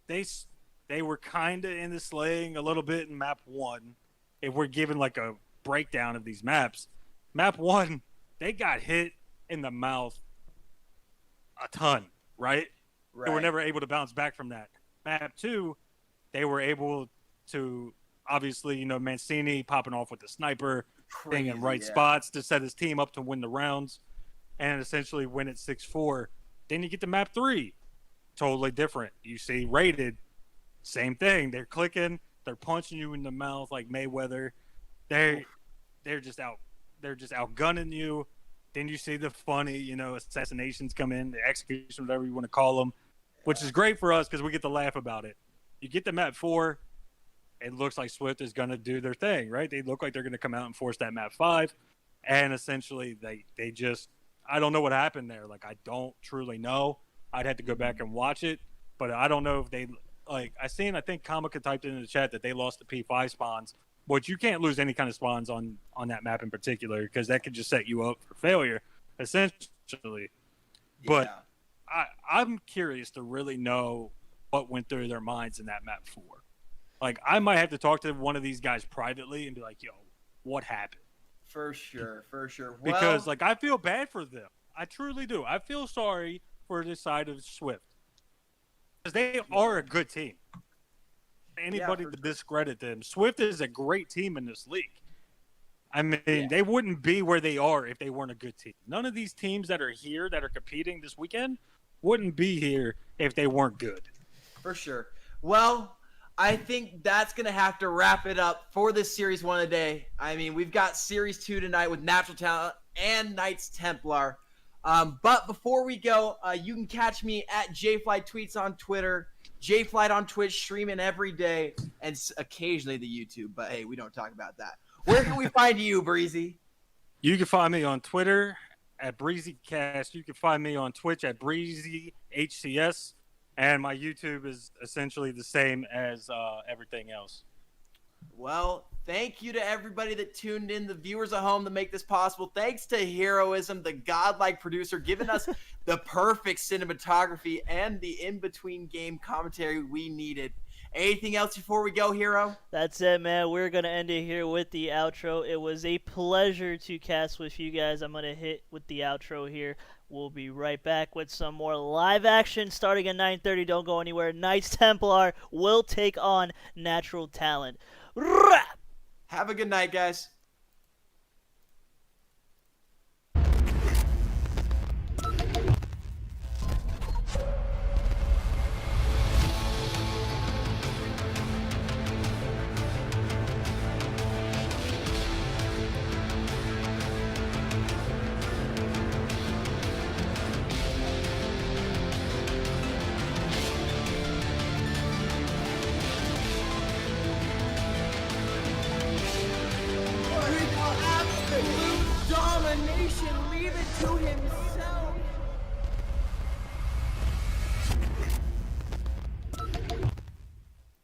They were kind of in the slaying a little bit in map 1. If we're given like a breakdown of these maps, map 1, they got hit in the mouth a ton, right? They were never able to bounce back from that. Map 2, they were able to, obviously, you know, Mancini popping off with the sniper, being in right spots to set his team up to win the rounds and essentially win at 6-4. Then you get to map 3, totally different. You see Rated, same thing. They're clicking, they're punching you in the mouth like Mayweather. They're just outgunning you. Then you see the funny, you know, assassinations come in, the execution, whatever you want to call them, which is great for us because we get to laugh about it. You get to map 4, it looks like Swift is going to do their thing, right? They look like they're going to come out and force that map 5. And essentially, they just – I don't know what happened there. Like, I don't truly know. I'd have to go back and watch it. But I don't know if they – like, I think Comica typed in the chat that they lost the P5 spawns. But you can't lose any kind of spawns on that map in particular because that could just set you up for failure, essentially. But I'm curious to really know what went through their minds in that map 4. Like, I might have to talk to one of these guys privately and be like, yo, what happened?
For sure.
Because, like, I feel bad for them. I truly do. I feel sorry for the side of Swift because they are a good team. Anybody to discredit them, Swift is a great team in this league. I mean, they wouldn't be where they are if they weren't a good team. None of these teams that are here that are competing this weekend wouldn't be here if they weren't good.
For sure. Well, I think that's going to have to wrap it up for this Series 1 today. I mean, we've got Series 2 tonight with Natural Talent and Knights Templar. But before we go, you can catch me at JFlight Tweets on Twitter, JFlight on Twitch, streaming every day, and occasionally the YouTube. But hey, we don't talk about that. Where can we find you, Breezy?
You can find me on Twitter at BreezyCast. You can find me on Twitch at BreezyHCS. And my YouTube is essentially the same as everything else.
Well, thank you to everybody that tuned in, the viewers at home, to make this possible. Thanks to Heroism, the godlike producer, giving us the perfect cinematography and the in-between game commentary we needed. Anything else before we go, Hero?
That's it, man. We're going to end it here with the outro. It was a pleasure to cast with you guys. I'm going to hit with the outro here. We'll be right back with some more live action starting at 9:30. Don't go anywhere. Knights Templar will take on Natural Talent.
Have a good night, guys. Domination, leave it to him.